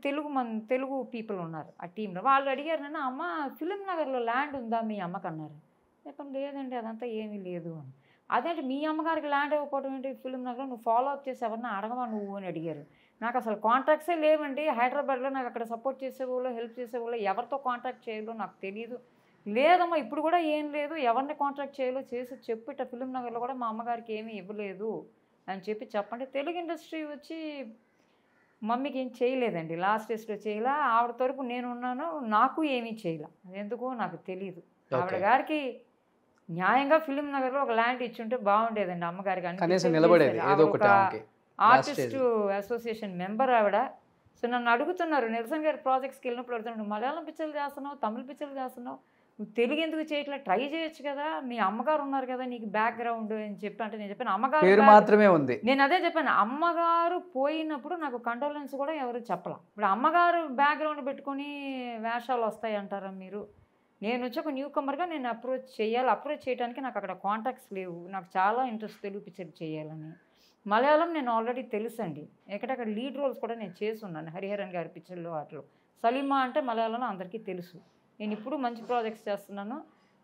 తెలుగు పీపుల్ ఉన్నారు ఆ టీంలో. వాళ్ళు అడిగారు నన్ను, అమ్మ ఫిలిం నగర్లో ల్యాండ్ ఉందా మీ అమ్మకు అన్నారు. చెప్పండి లేదండి అదంతా ఏమీ లేదు అని. అదేంటి మీ అమ్మగారికి ల్యాండ్ ఇవ్వకపోవడం ఏంటి ఫిలిం నగర్లో, నువ్వు ఫాలో అప్ చేసి ఎవరన్నా అడగవా నువ్వు అని అడిగారు. నాకు అసలు కాంటాక్ట్సే లేవండి హైదరాబాద్లో. నాకు అక్కడ సపోర్ట్ చేసేవాళ్ళు, హెల్ప్ చేసేవాళ్ళు, ఎవరితో కాంటాక్ట్ చేయాలో నాకు తెలియదు. లేదమ్మా ఇప్పుడు కూడా ఏం లేదు, ఎవరిని కాంటాక్ట్ చేయాలో చేసి చెప్పి ఇట్లా ఫిలిం నగర్లో కూడా మా అమ్మగారికి ఏమీ ఇవ్వలేదు అని చెప్పి చెప్పండి. తెలుగు ఇండస్ట్రీ వచ్చి మమ్మీకి ఏం చేయలేదండి, లాస్ట్ డేస్లో చేయలే. ఆవిడ తరపు నేను ఉన్నాను, నాకు ఏమీ చేయలే. ఎందుకో నాకు తెలియదు. ఆవిడ గారికి న్యాయంగా ఫిలిం నగర్లో ఒక ల్యాండ్ ఇచ్చుంటే బాగుండేదండి అమ్మగారికి. ఆర్టిస్టు అసోసియేషన్ మెంబర్ ఆవిడ. సో నన్ను అడుగుతున్నారు, నెల్సన్ గారి ప్రాజెక్ట్స్కి వెళ్ళినప్పుడు అడుగుతున్నాడు, మలయాళం పిక్చర్లు చేస్తున్నావు, తమిళ పిక్చర్లు చేస్తున్నావు, నువ్వు తెలుగు ఎందుకు చేయట్లా, ట్రై చేయొచ్చు కదా, మీ అమ్మగారు ఉన్నారు కదా నీకు బ్యాక్గ్రౌండ్ అని చెప్పి. అంటే నేను చెప్పాను అమ్మగారు మాత్రమే ఉంది. నేను అదే చెప్పాను, అమ్మగారు పోయినప్పుడు నాకు కండోలెన్స్ కూడా ఎవరు చెప్పలా. ఇప్పుడు అమ్మగారు బ్యాక్గ్రౌండ్ పెట్టుకొని వేషాలు వస్తాయి అంటారా మీరు? నేను వచ్చి ఒక న్యూ కమర్గా నేను అప్రోచ్ చేయడానికి నాకు అక్కడ కాంటాక్ట్స్ లేవు. నాకు చాలా ఇంట్రెస్ట్ తెలుగు పిక్చర్ చేయాలని. మలయాళం నేను ఆల్రెడీ తెలుసండి, ఎక్కడెక్కడ లీడ్ రోల్స్ కూడా నేను చేస్తున్నాను హరిహరన్ గారి పిక్చర్లో వాటిలో. సలీమా అంటే మలయాళంలో అందరికీ తెలుసు. నేను ఇప్పుడు మంచి ప్రాజెక్ట్స్ చేస్తున్నాను.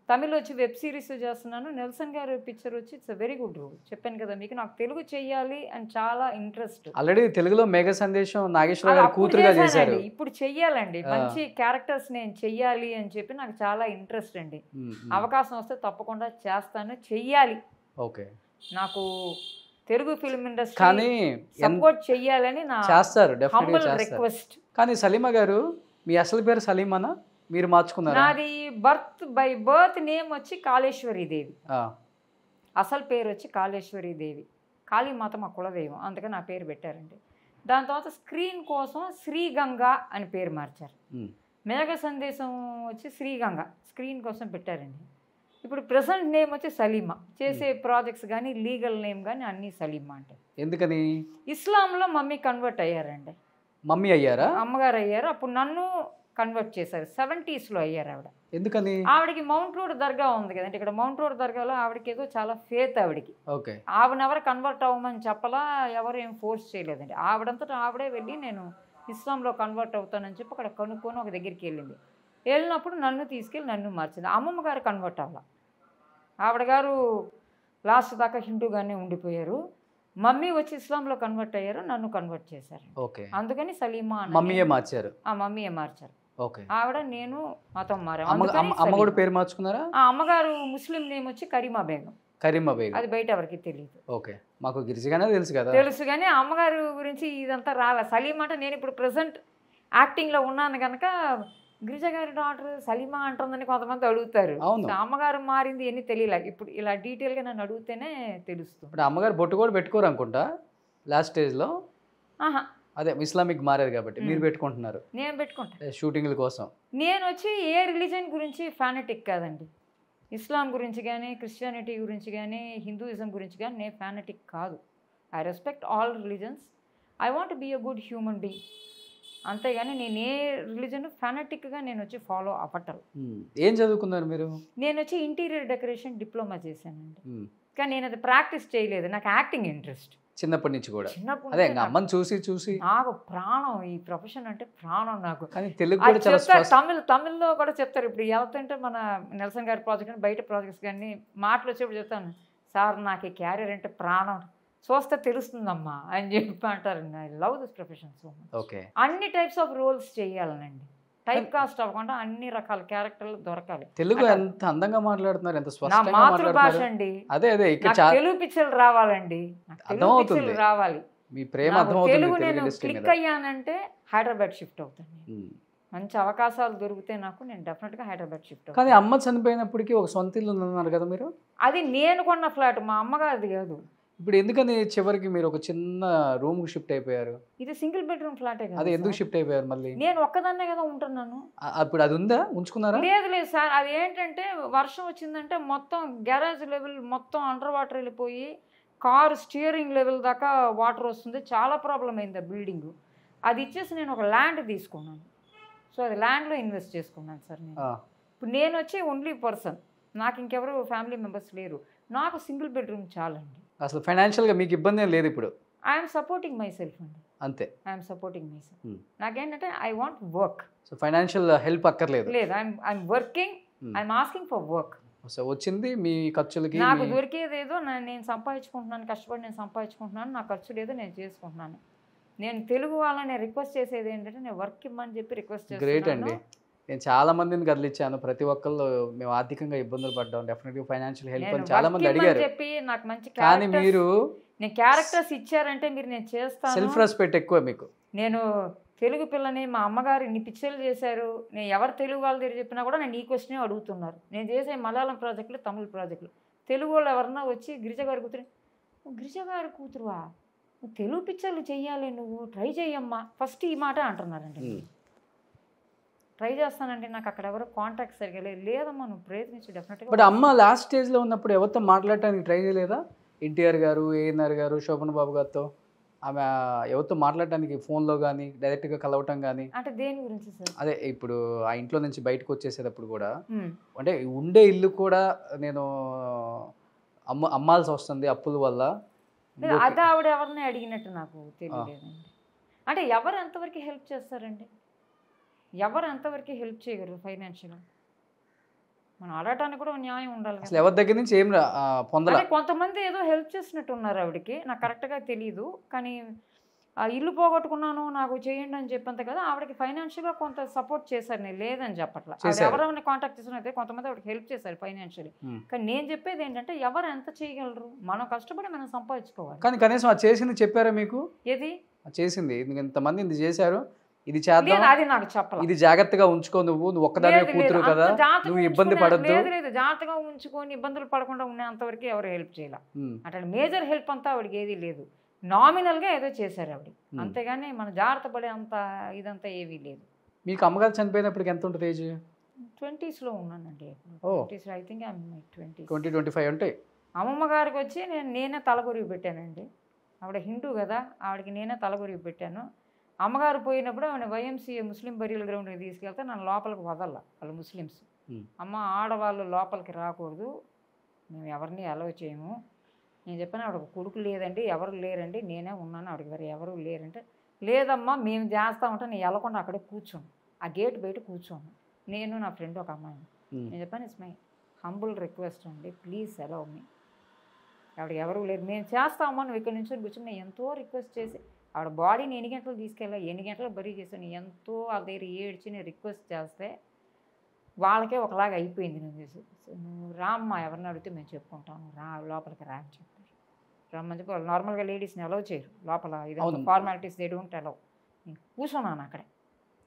తమిళ్ వచ్చి వెబ్ సిరీస్ చేస్తున్నాను. నెల్సన్ గారి పిక్చర్ వచ్చి it's a very good role. చెప్పాను కదా మీకు, నాకు తెలుగు చెయ్యాలి అని చాలా ఇంట్రెస్ట్. ఆల్రెడీ తెలుగులో మేఘ సందేశం నాగేశ్వర గారు కూతురుగా చేశారు. ఇప్పుడు చెయ్యాలండి, మంచి క్యారెక్టర్స్ నేను చెయ్యాలి అని చెప్పి నాకు చాలా ఇంట్రెస్ట్ అండి. అవకాశం వస్తే తప్పకుండా చేస్తాను, చెయ్యాలి. ఓకే, నాకు తెలుగు ఫిల్మ్ ఇండస్ట్రీ సపోర్ట్ చెయ్యాలని నా హంబుల్ రిక్వెస్ట్. కానీ సలీమా గారు మీ అసలు పేరు సలీమానా, మీరు మార్చుకున్నారు? నాది బర్త్ నేమ్ వచ్చి కాళేశ్వరి దేవి. అసలు పేరు వచ్చి కాళేశ్వరి దేవి. కాళీమాత మా కులదైవం, అందుకని నా పేరు పెట్టారండి. దాని తర్వాత స్క్రీన్ కోసం శ్రీగంగా అని పేరు మార్చారు. మేఘ సందేశం వచ్చి శ్రీగంగా స్క్రీన్ కోసం పెట్టారండి. ఇప్పుడు ప్రెసెంట్ నేమ్ వచ్చి సలీమా. చేసే ప్రాజెక్ట్స్ కానీ లీగల్ నేమ్ కానీ అన్నీ సలీమా అంటే. ఎందుకని? ఇస్లాంలో మమ్మీ కన్వర్ట్ అయ్యారండి. మమ్మీ అయ్యారా? అమ్మగారు అయ్యారు. అప్పుడు నన్ను కన్వర్ట్ చేశారు. 70s అయ్యారు ఆవిడ. ఎందుకని? ఆవిడకి మౌంట్ రోడ్ దర్గా ఉంది కదండి, ఇక్కడ మౌంట్ రోడ్ దర్గాలో ఆవిడకి ఏదో చాలా ఫేత్ ఆవిడకి. ఓకే, ఆవిడెవరు కన్వర్ట్ అవ్వమని చెప్పలా, ఎవరు ఏం ఫోర్స్ చేయలేదండి. ఆవిడంతటా ఆవిడే వెళ్ళి నేను ఇస్లాంలో కన్వర్ట్ అవుతానని చెప్పి అక్కడ కనుక్కొని ఒక దగ్గరికి వెళ్ళింది. వెళ్ళినప్పుడు నన్ను తీసుకెళ్ళి నన్ను మార్చింది. అమ్మమ్మ గారు కన్వర్ట్ అవ్వాల. ఆవిడ గారు లాస్ట్ దాకా హిందూగానే ఉండిపోయారు. మమ్మీ వచ్చి ఇస్లాంలో కన్వర్ట్ అయ్యారు, నన్ను కన్వర్ట్ చేశారు. ఓకే, అందుకని సలీమా మమ్మీయే మార్చారు. మమ్మీయే మార్చారు. ఓకే, ఆవిడ నేను మతం మారాం. అమ్మ కూడా పేరు మార్చుకున్నారా? అమ్మగారు ముస్లిం నేమ్ వచ్చి కరీమా బేగం. అది బయట ఎవరికి తెలియదు. ఓకే, మాకు గిరిజగానే తెలుసు కదా. తెలుసు కానీ అమ్మగారు గురించి ఇదంతా రాలే. సలీమా అంటే నేను ఇప్పుడు ప్రెసెంట్ యాక్టింగ్లో ఉన్నాను కనుక గిరిజ గారి డాక్టర్ సలీమా అంటుందని కొంతమంది అడుగుతారు. అమ్మగారు మారింది ఎన్ని తెలియలే. ఇప్పుడు ఇలా డీటెయిల్గా నన్ను అడిగితేనే తెలుస్తుంది. ఇప్పుడు అమ్మగారు బొట్టు కూడా పెట్టుకోరు అనుకుంటా లాస్ట్ స్టేజ్లో. అదే ఇస్లామిక్ మారేది కాబట్టి మీరు పెట్టుకుంటున్నారు. నేను పెట్టుకుంటాను షూటింగ్ల కోసం. నేను వచ్చి ఏ రిలీజన్ గురించి ఫ్యానటిక్ కాదండి. ఇస్లాం గురించి కానీ, క్రిస్టియానిటీ గురించి కానీ, హిందూయిజం గురించి కానీ నేను ఫ్యానటిక్ కాదు. I respect all religions. I want be a good human being. అంతేగాని నేను ఏ రిలీజన్ ఫ్యానటిక్గా నేను వచ్చి ఫాలో అవ్వటం. ఏం చదువుకున్నారు మీరు? నేను వచ్చి ఇంటీరియర్ డెకరేషన్ డిప్లొమా చేశానండి. కానీ నేను అది ప్రాక్టీస్ చేయలేదు. నాకు యాక్టింగ్ ఇంట్రెస్ట్ చిన్నప్పటి నుంచి కూడా. అదే అమ్మని చూసి చూసి నాకు ప్రాణం ఈ ప్రొఫెషన్ అంటే ప్రాణం నాకు. తమిళ్లో కూడా చెప్తారు. ఇప్పుడు ఎవరికంటే మన నెల్సన్ గారి ప్రాజెక్ట్ కానీ బయట ప్రాజెక్ట్స్ కానీ మాటలు వచ్చేప్పుడు చెప్తాను, సార్ నాకు ఈ క్యారియర్ అంటే ప్రాణం, చూస్తే తెలుస్తుందమ్మా అని చెప్పి అంటారు. I love this profession so much. Okay, అన్ని టైప్స్ ఆఫ్ రోల్స్ చేయాలనండి. టైప్ కాస్ట్ అవ్వకుండా అన్ని రకాల క్యారెక్టర్లు దొరకాలి. తెలుగు ఎంత అందంగా మాట్లాడుతున్నారు, ఎంత స్పష్టంగా నా మాతృభాష అండి. అదే అదే తెలుగు పిక్చర్లు రావాలండి, తెలుగు పిక్చర్లు రావాలి. మీ ప్రేమ అర్థమవుతుంది. తెలుగు నేను క్లిక్ అయ్యానంటే హైదరాబాద్ షిఫ్ట్ అవుతాను. మంచి అవకాశాలు దొరికితే నాకు నేను డెఫినెట్గా హైదరాబాద్ షిఫ్ట్ అవుతాను. కానీ అమ్మ చనిపోయినప్పటికీ ఒక సొంత ఇల్లు ఉన్నారు కదా మీరు? అది నేను కొన్న ఫ్లాట్, మా అమ్మగారిది కాదు. ఇప్పుడు ఎందుకని చివరికి మీరు ఒక చిన్న రూమ్కి షిఫ్ట్ అయిపోయారు? ఇది సింగిల్ బెడ్రూమ్ ఫ్లాటే కదా అది ఎందుకు సార్. షిఫ్ట్ అయిపోయారు మళ్ళీ? నేను ఒక్కదాన్నే కదా ఉంటున్నాను. ఇప్పుడు అది ఉందా, ఉంచుకున్నారా? లేదు లేదు సార్, అది ఏంటంటే వర్షం వచ్చిందంటే మొత్తం గ్యారేజ్ లెవెల్ మొత్తం అండర్ వాటర్ వెళ్ళిపోయి కారు స్టీరింగ్ లెవెల్ దాకా వాటర్ వస్తుంది. చాలా ప్రాబ్లం అయింది ఆ బిల్డింగ్. అది ఇచ్చేసి నేను ఒక ల్యాండ్ తీసుకున్నాను. సో అది ల్యాండ్లో ఇన్వెస్ట్ చేసుకున్నాను సార్ నేను. ఇప్పుడు నేను వచ్చి ఓన్లీ పర్సన్, నాకు ఇంకెవరు ఫ్యామిలీ మెంబర్స్ లేరు. నాకు సింగిల్ బెడ్రూమ్ చాలండి. అసలు ఫైనాన్షియల్గా మీకు ఇబ్బంది ఏం లేదు ఇప్పుడు? ఐఎమ్ సపోర్టింగ్ మై సెల్ఫ్ అండి. అంతే, ఐఎమ్ సపోర్టింగ్ మై సెల్ఫ్. నాకేంటంటే I want work. So financial help అక్కర్లేదు? లేదు, I'm working, I'm asking for work. So వచ్చింది మీ ఖర్చులకి, నాకు దొరికేదేదో నేను సంపాదించుకుంటున్నాను, కష్టపడి నేను సంపాదించుకుంటున్నాను, నా ఖర్చు లేదో నేను చేసుకుంటున్నాను. నేను తెలుగు వాళ్ళని రిక్వెస్ట్ చేసేది ఏంటంటే నేను వర్క్ ఇమ్మని చెప్పి రిక్వెస్ట్ చేస్తాను. గ్రేట్ అండి. నేను చాలా మందిని కదిలిచ్చాను, ప్రతి ఒక్కళ్ళు మేము ఆర్థికంగా ఇబ్బందులు పడ్డాం, డెఫినెట్గా ఫైనాన్షియల్ హెల్ప్ అని చాలా మంది అడిగారు. చెప్పి నాకు మంచి కానీ మీరు నేను క్యారెక్టర్స్ ఇచ్చారంటే మీరు నేను చేస్తాను. సెల్ఫ్ రెస్పెక్ట్ ఎక్కువ మీకు. నేను తెలుగు పిల్లని, మా అమ్మగారు ఇన్ని పిక్చర్లు చేశారు, నేను ఎవరు తెలుగు వాళ్ళ దగ్గర చెప్పినా కూడా నేను ఈ క్వశ్చనే అడుగుతున్నారు. నేను చేసే మలయాళం ప్రాజెక్టులు, తమిళ ప్రాజెక్టులు, తెలుగు వాళ్ళు ఎవరన్నా వచ్చి గిరిజ గారి కూతురు, గిరిజ గారి కూతురువా, నువ్వు తెలుగు పిక్చర్లు చెయ్యాలి, నువ్వు ట్రై చేయమ్మా ఫస్ట్, ఈ మాట అంటున్నారండి. ట్రై చేస్తానండి, నాకు అక్కడ ఎవరో కాంటాక్ట్ సరిగా లేదమ్మా, నువ్వు ప్రయత్నించి డెఫినెట్గా. బట్ అమ్మ లాస్ట్ స్టేజ్లో ఉన్నప్పుడు ఎవరితో మాట్లాడటానికి ట్రై చేయలేదా? ఎన్టీఆర్ గారు, ఏఎన్ఆర్ గారు, శోభన్ బాబు గారితో ఆమె ఎవరితో మాట్లాడటానికి ఫోన్లో కానీ డైరెక్ట్గా కలవటం కానీ? అంటే దేని గురించి సార్? అదే ఇప్పుడు ఆ ఇంట్లో నుంచి బయటకు వచ్చేసేటప్పుడు కూడా, అంటే ఉండే ఇల్లు కూడా నేను అమ్మాల్సి వస్తుంది అప్పుల వల్ల, అది ఆవిడ ఎవరిని అడిగినట్టు నాకు తెలియలేదండి. అంటే ఎవరు ఎంతవరకు హెల్ప్ చేస్తారండి? ఎవరు ఎంతవరకు హెల్ప్ చేయగలరు ఫైనాన్షియల్గా? మనం అడగటానికి కూడా న్యాయం ఉండాలి. అసలు ఎవరి దగ్గర నుంచి ఏం పొందాలి? కొంతమంది ఏదో హెల్ప్ చేసినట్టు ఉన్నారు ఆవిడకి, నాకు కరెక్ట్గా తెలియదు. కానీ ఇల్లు పోగొట్టుకున్నాను నాకు చేయండి అని చెప్పంత కదా, ఆవిడకి ఫైనాన్షియల్గా కొంత సపోర్ట్ చేశారు, నేను లేదని చెప్పట్లా. ఎవరైనా కాంటాక్ట్ చేసినట్టే కొంతమంది ఆవిడకి హెల్ప్ చేశారు ఫైనాన్షియల్లీ. కానీ నేను చెప్పేది ఏంటంటే ఎవరు ఎంత చేయగలరు? మనం కష్టపడి మనం సంపాదించుకోవాలి. కానీ కనీసం అది చేసింది చెప్పారా మీకు? ఏది చేసింది? ఇంతమంది ఇది చేశారు, ఇది చేద్దాం, అది నాకు చెప్పాలి, ఇది జాగ్రత్తగా ఉంచుకో, నువ్వు ఒక్కదానే కూతురు కదా, నువ్వు ఇబ్బంది పడద్దు. లేదు, జాగ్రత్తగా ఉంచుకొని ఇబ్బందులు పడకుండా ఉండేంతవరకు ఎవరు హెల్ప్ చేయాల. అంటే మేజర్ హెల్ప్ అంతా ఆవిడకి ఏది లేదు, నామినల్గా ఏదో చేశారు ఆవిడ, అంతేగాని మన జాగ్రత్త పడే అంత ఇదంతా ఏమీ లేదు. మీకు అమ్మగారు చనిపోయినప్పటికి ఎంత ఉంటుంది ఏజ్? 20s ఉన్నానండి. 20s, ఐ థింక్ 20-25 ఉంటాయి. అమ్మమ్మ గారికి వచ్చి నేనే తలగొరిగి పెట్టానండి. ఆవిడ హిందూ కదా, ఆవిడకి నేనే తలగొరిగి పెట్టాను. అమ్మగారు పోయినప్పుడు ఆవిడ YMCA ముస్లిం బరియల్ గ్రౌండ్కి తీసుకెళ్తే నన్ను లోపలికి వదల, వాళ్ళు ముస్లిమ్స్. అమ్మ ఆడవాళ్ళు లోపలికి రాకూడదు, మేము ఎవరిని అలౌ చేయము. నేను చెప్పాను ఆవిడకు కొడుకు లేదండి, ఎవరు లేరండి, నేనే ఉన్నాను, ఆవిడకి వేరే ఎవరు లేరంటే, లేదమ్మా మేము చేస్తామంటే నేను వెళ్ళకుండా అక్కడే కూర్చోను, ఆ గేట్ బయట కూర్చోను, నేను నా ఫ్రెండ్ ఒక అమ్మాయిని. నేను చెప్పాను ఇట్స్ మై హంబుల్ రిక్వెస్ట్ అండి, ప్లీజ్ అలౌ మీ. ఆవిడకి ఎవరు లేరు, మేము చేస్తామమ్మా, నువ్వు ఇక్కడ నుంచి కూర్చొని నేను ఎంతో రిక్వెస్ట్ చేసి ఆవిడ బాడీని 8 గంటలు తీసుకెళ్ళా, 8 గంటలు బరీ చేశాను, ఎంతో ఆ దగ్గర ఏడ్చి నేను రిక్వెస్ట్ చేస్తే వాళ్ళకే ఒకలాగా అయిపోయింది. నేను చేసి నువ్వు రామ్మా, ఎవరిని అడిగితే మేము చెప్పుకుంటాము, లోపలికి రా అని చెప్పారు. రమ్మని చెప్పి వాళ్ళు నార్మల్గా లేడీస్ని అలౌ చేయరు లోపల, ఇదంతా ఫార్మాలిటీస్ దే డోంట్ అలౌ. నేను కూర్చున్నాను అక్కడే.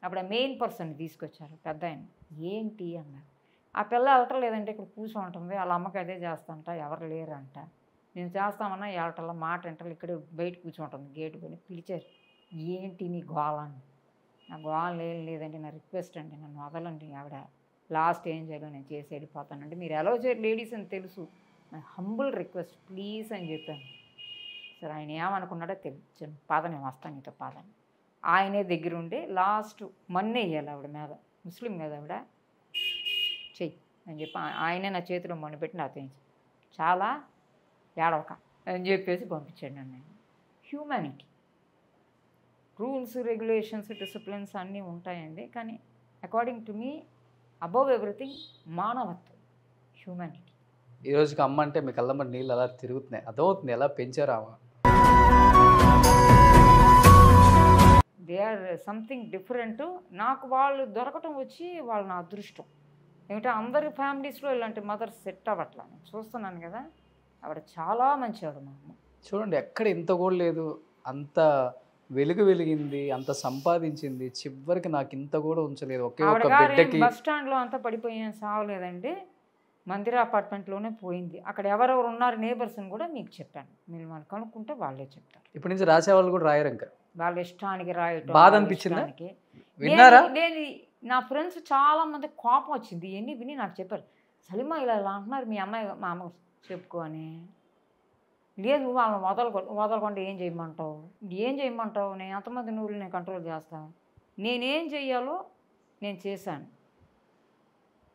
అప్పుడు ఆ మెయిన్ పర్సన్ని తీసుకొచ్చారు, పెద్ద ఆయన. ఏంటి అన్నారు. ఆ పిల్ల వెళ్ళటలేదంటే ఇక్కడ కూర్చోంటుంది, వాళ్ళ అమ్మకి అదే చేస్తాంట, ఎవరు లేరంట. నేను చేస్తామన్నా వెళ్ళటల్లా, మాట అంటారు, ఇక్కడ బయట కూర్చోంటుంది గేటు పని. పిలిచారు, ఏంటి నీ గోళ అని. నా గోళ లేదండి, నా రిక్వెస్ట్ అండి, నన్ను వదలండి, ఆవిడ లాస్ట్ ఏం చేయాలో నేను చేసి వెళ్ళిపోతానండి, మీరు ఎలా చేయరు లేడీస్ అని తెలుసు, నా హంబుల్ రిక్వెస్ట్ ప్లీజ్ అని చెప్పాను. సరే ఆయన ఏమనుకున్నాడో తెలియదు, పాద నేను వస్తాను నీతో పాదని. ఆయనే దగ్గరుండి లాస్ట్ మన్నే వేయాలి ఆవిడ మీద, ముస్లిం మీద ఆవిడ, చెయ్యి అని చెప్పి ఆయనే నా చేతిలో మన్ను పెట్టి నాతో చాలా ఏడవక అని చెప్పేసి పంపించాడు నన్ను. హ్యూమానిటీ, రూల్స్ రెగ్యులేషన్స్ డిసిప్లిన్స్ అన్నీ ఉంటాయండి, కానీ according to me above everything మానవత్వం, హ్యూమానిటీ. ఈ రోజుకి అమ్మ అంటే మీ కళ్ళమ్మ నీళ్ళు అలా తిరుగుతున్నాయి, అర్థమవుతుంది ఎలా పెంచారా? They are something different. నాకు వాళ్ళు దొరకటం వచ్చి వాళ్ళు నా అదృష్టం. ఏమిటంటే అందరి ఫ్యామిలీస్లో ఇలాంటి మదర్స్ సెట్ అవ్వట్లా, నేను చూస్తున్నాను కదా. ఆవిడ చాలా మంచి ఆవిడ మా అమ్మ. చూడండి ఎక్కడ ఇంత కూడా లేదు, అంత వెలిగింది, అంత సంపాదించింది, చివరికి నాకు ఇంత కూడా ఉంచలేదు. ఒకే ఒక బిడ్డకి బస్ స్టాండ్లో అంతా పడిపోయాను, సావలేదండి. మందిర అపార్ట్మెంట్లోనే పోయింది. అక్కడ ఎవరెవరు ఉన్నారు నేబర్స్ని కూడా మీకు చెప్పాను. మీరు వాళ్ళు కనుక్కుంటే వాళ్ళే చెప్తారు. ఇప్పటి నుంచి రాసేవాళ్ళు కూడా రాయరు ఇంకా. వాళ్ళ ఇష్టానికి రాయటం. బాధ అనిపించిందా? విన్నారా? నేను నా ఫ్రెండ్స్ చాలా మంది కోపం వచ్చింది. ఎన్ని విని నాకు చెప్పారు, సలీమా ఇలా అంటున్నారు మీ అమ్మాయి మా అమ్మ చెప్పుకో అని. లేదు వాళ్ళని వదలకుండా ఏం చేయమంటావు? నేను ఎంతమంది నువ్వులు నేను కంట్రోల్ చేస్తాను. నేనేం చెయ్యాలో నేను చేశాను.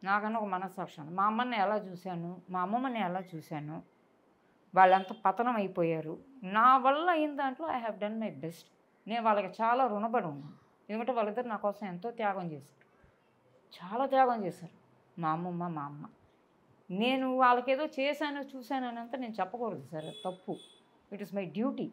నాకన్నా ఒక మనస్సాక్షి. మా అమ్మని ఎలా చూశాను, మా అమ్మమ్మని ఎలా చూశాను, వాళ్ళంత పతనం అయిపోయారు. నా వల్ల అయిన దాంట్లో I have done my best. నేను వాళ్ళకి చాలా రుణపడి ఉన్నాను. ఎందుకంటే వాళ్ళిద్దరు నా కోసం ఎంతో త్యాగం చేశారు, చాలా త్యాగం చేశారు. మా అమ్మమ్మ మా అమ్మ. నేను వాళ్ళకి ఏదో చేశాను చూశాను అనంతా నేను చెప్పకూడదు సార్, తప్పు. It is my duty.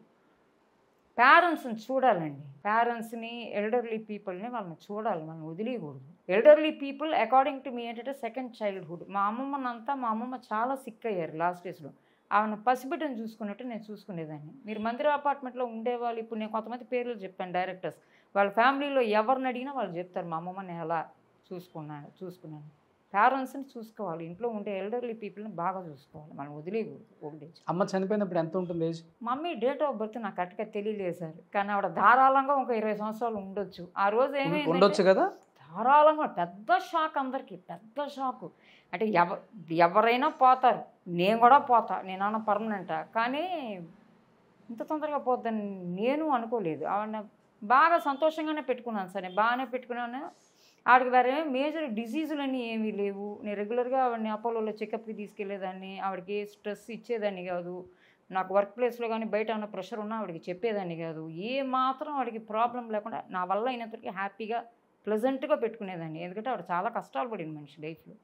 పేరెంట్స్ని చూడాలండి. పేరెంట్స్ని, ఎల్డర్లీ పీపుల్ని వాళ్ళని చూడాలి, మనం వదిలేయకూడదు. Elderly people according to me ఏంటంటే సెకండ్ చైల్డ్హుడ్. మా అమ్మమ్మ చాలా సిక్ అయ్యారు లాస్ట్ డేస్లో. ఆమెను పసిబిడ్డను చూసుకున్నట్టు నేను చూసుకునేదాన్ని. మీరు మందిర అపార్ట్మెంట్లో ఉండేవాళ్ళు, ఇప్పుడు నేను కొంతమంది పేర్లు చెప్పాను డైరెక్టర్స్, వాళ్ళ ఫ్యామిలీలో ఎవరిని అడిగినా వాళ్ళు చెప్తారు మా అమ్మమ్మని ఎలా చూసుకున్నాను. పేరెంట్స్ని చూసుకోవాలి, ఇంట్లో ఉండే ఎల్డర్లీ పీపుల్ని బాగా చూసుకోవాలి, మనం వదిలేయకూడదు. ఒకటి అమ్మ చనిపోయినప్పుడు ఎంత ఉంటుంది age? Mummy date of birth నాకు కరెక్ట్గా తెలియలేదు సార్, కానీ ఆవిడ ధారాళంగా ఒక 20 సంవత్సరాలు ఉండొచ్చు. ఆ రోజు ఏమైంది ఉండొచ్చు కదా, ధారాళంగా. పెద్ద షాక్ అందరికీ, పెద్ద షాకు. అంటే ఎవరైనా పోతారు, నేను కూడా పోతా, నేనన్నా పర్మనెంటా, కానీ ఇంత తొందరగా పోద్దని నేను అనుకోలేదు. ఆవిడ బాగా సంతోషంగానే పెట్టుకున్నాను సార్, నేను బాగానే పెట్టుకున్నాను. ఆవిడకి వేరే మేజర్ డిసీజులన్నీ ఏమీ లేవు. నేను రెగ్యులర్గా ఆవిడని అపోలోలో చెకప్కి తీసుకెళ్లేదాన్ని. ఆవిడకి ఏ స్ట్రెస్ ఇచ్చేదాన్ని కాదు. నాకు వర్క్ ప్లేస్లో కానీ బయట ఉన్న ప్రెషర్ ఉన్నా ఆవిడకి చెప్పేదాన్ని కాదు. ఏ మాత్రం ఆవిడకి ప్రాబ్లం లేకుండా నా వల్ల అయినంతవరకు హ్యాపీగా ప్లెజెంట్గా పెట్టుకునేదాన్ని. ఎందుకంటే ఆవిడ చాలా కష్టాలు పడింది మనిషి లైఫ్లో.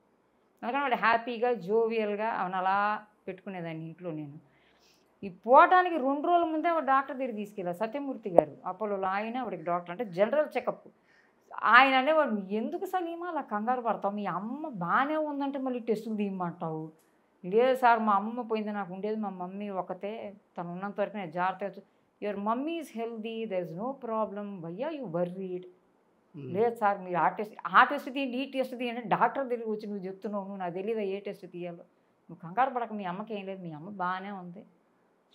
అందుకని ఆవిడ హ్యాపీగా జోవియల్గా ఆవిడ అలా పెట్టుకునేదాన్ని ఇంట్లో. నేను ఈ పోవటానికి 2 రోజుల ముందే ఆవిడ డాక్టర్ దగ్గర తీసుకెళ్ళారు, సత్యమూర్తి గారు అపోలోలో. ఆయన ఆవిడకి డాక్టర్, అంటే జనరల్ చెకప్. ఆయన అనేవాడు, ఎందుకు సలీమా అలా కంగారు పడతావు, మీ అమ్మ బాగానే ఉందంటే మళ్ళీ టెస్టులు తీయమంటావు. లేదు సార్, మా అమ్మ పోయింది, నాకు ఉండేది మా మమ్మీ ఒకతే, తను ఉన్నంత వరకు నేను జాగ్రత్త. Your mummy is healthy, there is no problem, why are you worried. లేదు సార్, మీరు ఆ టెస్ట్ తీయండి, ఈ టెస్ట్ తీయండి, డాక్టర్ దగ్గరికి వచ్చి నువ్వు చెప్తున్నావు, నువ్వు నాకు తెలియదా ఏ టెస్ట్ తీయాలో. నువ్వు కంగారు పడక, మీ అమ్మకి ఏం లేదు, మీ అమ్మ బాగానే ఉంది,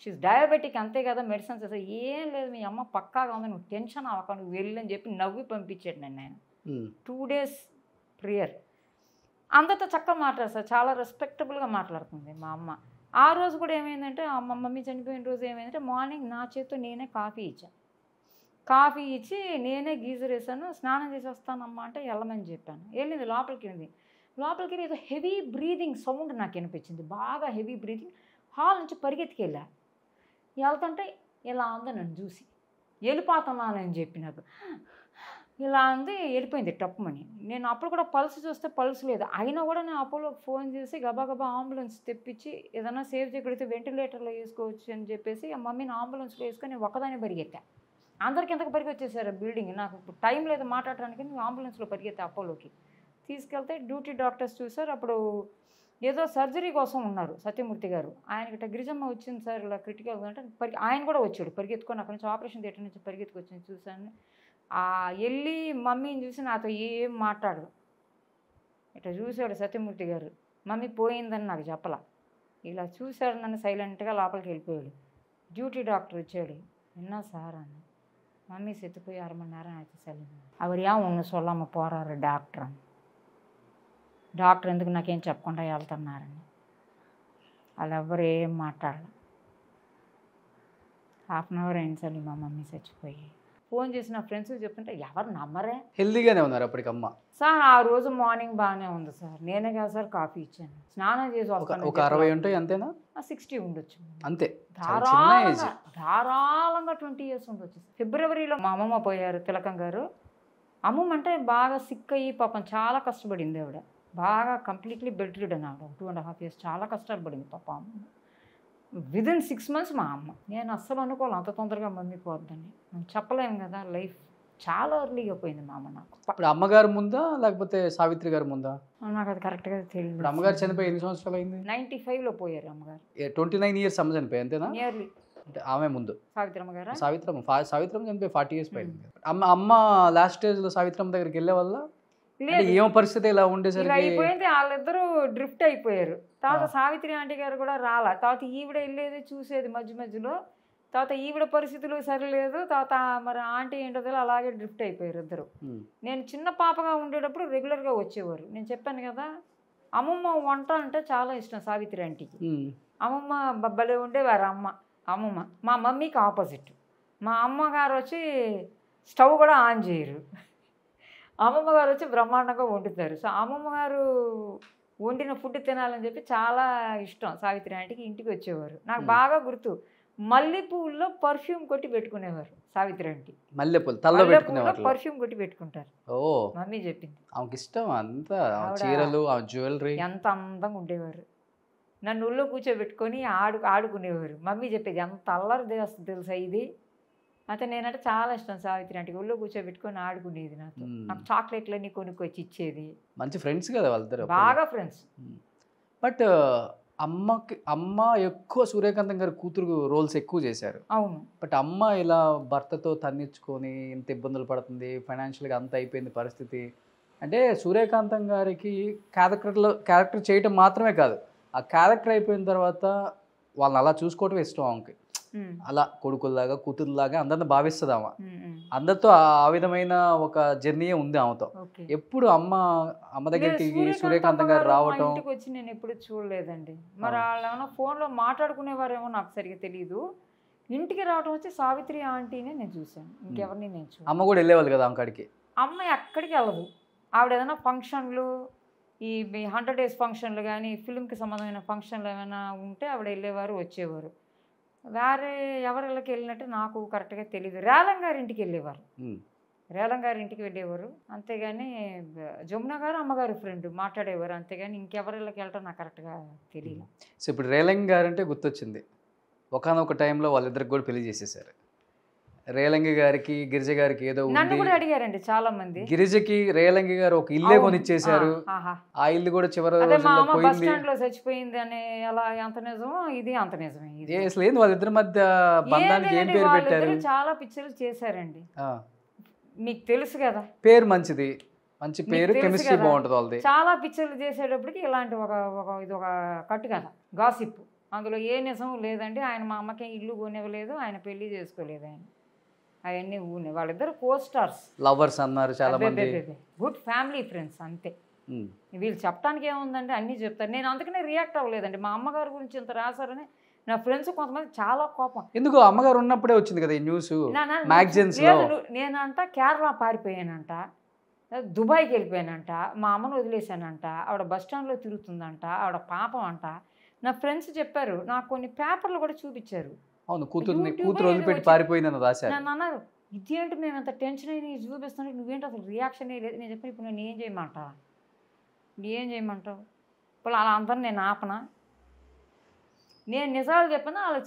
షీస్ డయాబెటిక్ అంతే కదా, మెడిసిన్స్ అసలు ఏం లేదు, మీ అమ్మ పక్కాగా ఉంది, నువ్వు టెన్షన్ అవ్వక, నువ్వు వెళ్ళని చెప్పి నవ్వి పంపించాడు నన్ను ఆయన. 2 days ప్రేయర్. అందరితో చక్కగా మాట్లాడు సార్, చాలా రెస్పెక్టబుల్గా మాట్లాడుతుంది మా అమ్మ. ఆ రోజు కూడా ఏమైందంటే, మా మమ్మీ చనిపోయిన రోజు ఏమైందంటే, మార్నింగ్ నా చేతితో నేనే కాఫీ ఇచ్చాను. కాఫీ ఇచ్చి నేనే గీజర్ వేసాను, స్నానం చేసి వస్తానమ్మా అంటే వెళ్ళమని చెప్పాను. వెళ్ళింది, లోపలికి వెళ్ళింది. లోపలికి వెళ్ళి ఏదో హెవీ బ్రీదింగ్ సౌండ్ నాకు వినిపించింది, బాగా హెవీ బ్రీదింగ్. హాల్ నుంచి పరిగెత్తికెళ్ళా. వెళ్తుంటే ఇలా ఉంది, నన్ను చూసి వెళ్ళిపోతున్నానని చెప్పి నాకు ఇలా అంది, వెళ్ళిపోయింది టప్పుమని. నేను అప్పుడు కూడా పల్స్ చూస్తే పల్స్ లేదు. అయినా కూడా నేను అపోలోకి ఫోన్ చేసి గబా అంబులెన్స్ తెప్పించి ఏదైనా సేవ్ చేయగలిగితే వెంటిలేటర్లో వేసుకోవచ్చు అని చెప్పేసి ఆ మమ్మీని అంబులెన్స్లో వేసుకొని నేను ఒక్కదాన్ని పరిగెత్తా. అందరికి ఎంతకు పరిగెత్తేసారు బిల్డింగ్, నాకు ఇప్పుడు టైం లేదు మాట్లాడడానికి, నేను అంబులెన్స్లో పరిగెత్తా అపోలోకి. తీసుకెళ్తే డ్యూటీ డాక్టర్స్ చూసారు. అప్పుడు ఏదో సర్జరీ కోసం ఉన్నారు సత్యమూర్తి గారు. ఆయనకి గిరిజమ్మ వచ్చింది సార్ ఇలా క్రిటికల్ అంటే ఆయన కూడా వచ్చాడు పరిగెత్తుకొని, అక్కడి నుంచి ఆపరేషన్ థియేటర్ నుంచి పరిగెత్తుకొచ్చింది. చూశాను. వెళ్ళి మమ్మీని చూసి నాతో ఏం మాట్లాడు, ఇట్లా చూశాడు సత్యమూర్తి గారు. మమ్మీ పోయిందని నాకు చెప్పలా, ఇలా చూశాడు నన్ను, సైలెంట్గా లోపలికి వెళ్ళిపోయాడు. డ్యూటీ డాక్టర్ వచ్చాడు. విన్నా సార్ అన్న, మమ్మీ సెత్తిపోయి 1/2 மணி நேரம் ஆச்சு சலீமா. அவர் ஏன் ஒன்று சொல்லாமல் போகிறாரு డాక్టర్ అని. డాక్టర్ ఎందుకు నాకేం చెప్పకుండా వెళ్తున్నారని. వాళ్ళు ఎవ్వరు ఏం మాట్లాడాలి. 1/2 hour అయింది సలీమా మమ్మీ చచ్చిపోయి. ఫోన్ చేసిన ఫ్రెండ్స్ చెప్తుంటే ఎవరు నమ్మరే. హెల్దీగానే ఉన్నారు అప్పటికమ్మ సార్? ఆ రోజు మార్నింగ్ బాగానే ఉంది సార్, నేనే కదా సార్ కాఫీ ఇచ్చాను, స్నానం చేసి వస్తాను. ఒక 60 ఉంటాయి అంతేనా? 60 ఉండొచ్చు అంతే. ధారాళంగా 20 years ఉండొచ్చు. ఫిబ్రవరిలో మా అమ్మమ్మ పోయారు, తిలకం గారు. అమ్మమ్మ అంటే బాగా సిక్ అయ్యి పాపం చాలా కష్టపడింది ఆవిడ, బాగా కంప్లీట్లీ బెడ్ రిడన్ ఆవిడ. 2.5 years చాలా కష్టాలు పడింది పాపం అమ్మ. విదిన్ 6 months మా అమ్మ. నేను అస్సలు అనుకోవాలి అంత తొందరగా మమ్మీ పోద్దని. మనం చెప్పలేము కదా, లైఫ్ చాలా ఎర్లీగా పోయింది మా అమ్మ నాకు. ఇప్పుడు అమ్మగారు ముందా లేకపోతే సావిత్రి గారు ముందా? నాకు అది కరెక్ట్గా తెలియదు. ఇప్పుడు అమ్మగారు చనిపోయి ఎన్ని సంవత్సరాలు అయింది? 95లో పోయారు అమ్మగారు. 29 years అమ్మ చనిపోయి అంతేనా? నియర్లీ. అంటే ఆమె ముందు సావిత్రమ్మ గారు. సావిత్రమ్మ చనిపోయి 40 years పోయింది. అమ్మ లాస్ట్ స్టేజ్లో సావిత్రమ్మ దగ్గరికి వెళ్ళే వల్ల అంటే ఏం పరిస్థితి ఇలా ఇలా ఉండేసరికి అయిపోయింది. వాళ్ళిద్దరూ డ్రిఫ్ట్ అయిపోయారు. తర్వాత సావిత్రి ఆంటీ గారు కూడా రాలా. తర్వాత ఈవిడ వెళ్ళేది చూసేది మధ్య మధ్యలో. తర్వాత ఈవిడ పరిస్థితులు సరిలేదు. తర్వాత మరి ఆంటీ ఏంటో అలాగే డ్రిఫ్ట్ అయిపోయారు ఇద్దరు. నేను చిన్న పాపగా ఉండేటప్పుడు రెగ్యులర్గా వచ్చేవారు. నేను చెప్పాను కదా, అమ్మమ్మ వంట అంటే చాలా ఇష్టం సావిత్రి ఆంటీకి. అమ్మమ్మ బబ్బలే ఉండేవారు అమ్మమ్మ. మా మమ్మీకి ఆపోజిట్. మా అమ్మగారు వచ్చి స్టవ్ కూడా ఆన్ చేయరు. అమ్మమ్మ గారు వచ్చి బ్రహ్మాండంగా వండుతారు. సో అమ్మమ్మ గారు వండిన ఫుడ్ తినాలని చెప్పి చాలా ఇష్టం సావిత్రి ఆంటీకి. ఇంటికి వచ్చేవారు. నాకు బాగా గుర్తు, మల్లెపూల్లో పర్ఫ్యూమ్ కొట్టి పెట్టుకునేవారు సావిత్రి ఆంటీ. మల్లెపూలు తలలో పెట్టుకునేవారు, పర్ఫ్యూమ్ కొట్టి పెట్టుకుంటారు. ఓ మమ్మీ చెప్పింది. ఆమెకి ఇష్టం అంతా చీరలు, జ్యువెలరీ. ఎంత అందంగా ఉండేవారు. నన్ను ఒళ్ళో కూర్చోబెట్టుకొని ఆడుకునేవారు. మమ్మీ చెప్పేది, ఎంత అల్లరి చేస్తుంది తెలుసా ఇది. అయితే నేనంటే చాలా ఇష్టం సావిత్రి ఆంటీకి. ఒళ్ళో కూర్చోబెట్టుకొని ఆడుకునేది నాతో. నాకు చాక్లెట్లన్నీ కొనుక్కొచ్చి ఇచ్చేది. మంచి ఫ్రెండ్స్ కదా వాళ్ళిద్దరు, బాగా ఫ్రెండ్స్. బట్ అమ్మ ఎక్కువ సూర్యకాంతం గారి కూతురు రోల్స్ ఎక్కువ చేశారు. అవును. బట్ అమ్మ ఇలా భర్తతో తన్నించుకొని ఇంత ఇబ్బందులు పడుతుంది, ఫైనాన్షియల్గా అంత అయిపోయింది పరిస్థితి. అంటే సూర్యకాంతం గారికి క్యారెక్టర్ చేయటం మాత్రమే కాదు, ఆ క్యారెక్టర్ అయిపోయిన తర్వాత వాళ్ళని అలా చూసుకోవటం ఇష్టం ఆమెకి. అలా కొడుకుల్లాగా కూతురులాగా అందరిని భావిస్తుంది ఆమె. అందరితో ఆ విధమైన ఒక జర్నీయే ఉంది ఆమెతో. ఎప్పుడు అమ్మ దగ్గరికి సూర్యకాంతం గారు రావటం ఇంటికి వచ్చి నేను ఎప్పుడు చూడలేదండి. మరి వాళ్ళు ఏమన్నా ఫోన్లో మాట్లాడుకునేవారేమో నాకు సరిగ్గా తెలియదు. ఇంటికి రావటం వచ్చి సావిత్రి ఆంటీనే నేను చూశాను, ఇంకెవరిని నేను చూసాను. అమ్మ కూడా వెళ్ళేవాళ్ళు కదా అక్కడికి. అమ్మ ఎక్కడికి వెళ్ళదు. ఆవిడ ఏదైనా ఫంక్షన్లు, ఈ 100 days ఫంక్షన్లు కానీ, ఫిల్మ్కి సంబంధమైన ఫంక్షన్లు ఏమైనా ఉంటే ఆవిడ వెళ్ళేవారు, వచ్చేవారు. వేరే ఎవరిళ్ళకి వెళ్ళినట్టు నాకు కరెక్ట్గా తెలియదు. రేలం గారి ఇంటికి వెళ్ళేవారు, రేలం గారి ఇంటికి వెళ్ళేవారు. అంతేగాని జమున గారు అమ్మగారు ఫ్రెండ్ మాట్లాడేవారు. అంతేగాని ఇంకెవరిళ్ళకి వెళ్ళటం నాకు కరెక్ట్గా తెలియదు. సో ఇప్పుడు రేలంగి గారు అంటే గుర్తొచ్చింది, ఒకానొక టైంలో వాళ్ళిద్దరికి కూడా పెళ్లి చేసేసారు. రేలంగి గారికి గిరిజ గారికి ఏదో నన్ను కూడా అడిగారండి చాలా మంది. గిరిజకి రేలంగి గారు ఒక ఇల్లే కొనిచ్చేసారు. ఆ ఇల్లు కూడా చివరి బస్ స్టాండ్ లో చచ్చిపోయింది అని అలా ఎంత నిజమో ఇది అంత నిజమే. అసలు ఏంది వాళ్ళిద్దరి మధ్య బంధానికి ఏం పేరు పెట్టారు? చాలా పిక్చర్లు చేశారండి, మీకు తెలుసు కదా. పేరు మంచిది, మంచి పేరు, కెమిస్ట్రీ బాగుంటుంది వాళ్ళది. చాలా పిక్చర్లు చేసేటప్పటికి ఇలాంటి ఇది ఒక కట్టు కదా, గాసిప్. అందులో ఏ నిజం లేదండి. ఆయన మా అమ్మకి ఇల్లు కొనివ్వలేదు, ఆయన పెళ్లి చేసుకోలేదు, ఆయన అవన్నీ ఊనే. వాళ్ళిద్దరు కో స్టార్స్, లవర్స్ అన్నారు చాలా మంది, గుడ్ ఫ్యామిలీ ఫ్రెండ్స్ అంతే. వీళ్ళు చెప్పడానికి ఏముందండి, అన్నీ చెప్తారు. నేను అందుకనే రియాక్ట్ అవ్వలేదండి. మా అమ్మగారి గురించి ఇంత రాశారని నా ఫ్రెండ్స్ కొంతమంది చాలా కోపం. ఎందుకు అమ్మగారు ఉన్నప్పుడే వచ్చింది కదా ఈ న్యూస్ మ్యాగజైన్స్ లో. నేనంట కేరళ పారిపోయానంట, దుబాయ్కి వెళ్ళిపోయానంట, మా అమ్మను వదిలేశానంట, ఆవిడ బస్ స్టాండ్లో తిరుగుతుందంట, ఆవిడ పాపం అంట. నా ఫ్రెండ్స్ చెప్పారు, నాకు కొన్ని పేపర్లు కూడా చూపించారు. అవును, కూతురు వదిలిపెట్టి పారిపోయిందని రాశారు. నన్ను అన్నారు, ఇదేంటి మేము అంత టెన్షన్ అయ్యి చూపిస్తాను, నువ్వేంటి అసలు రియాక్షన్ లేదు. నేను చెప్పిన ఇప్పుడు నేను ఏం చేయమంటావు? ఇప్పుడు అలా అందరూ నేను ఆపనా? నేను నిజాలు చెప్పినా అలా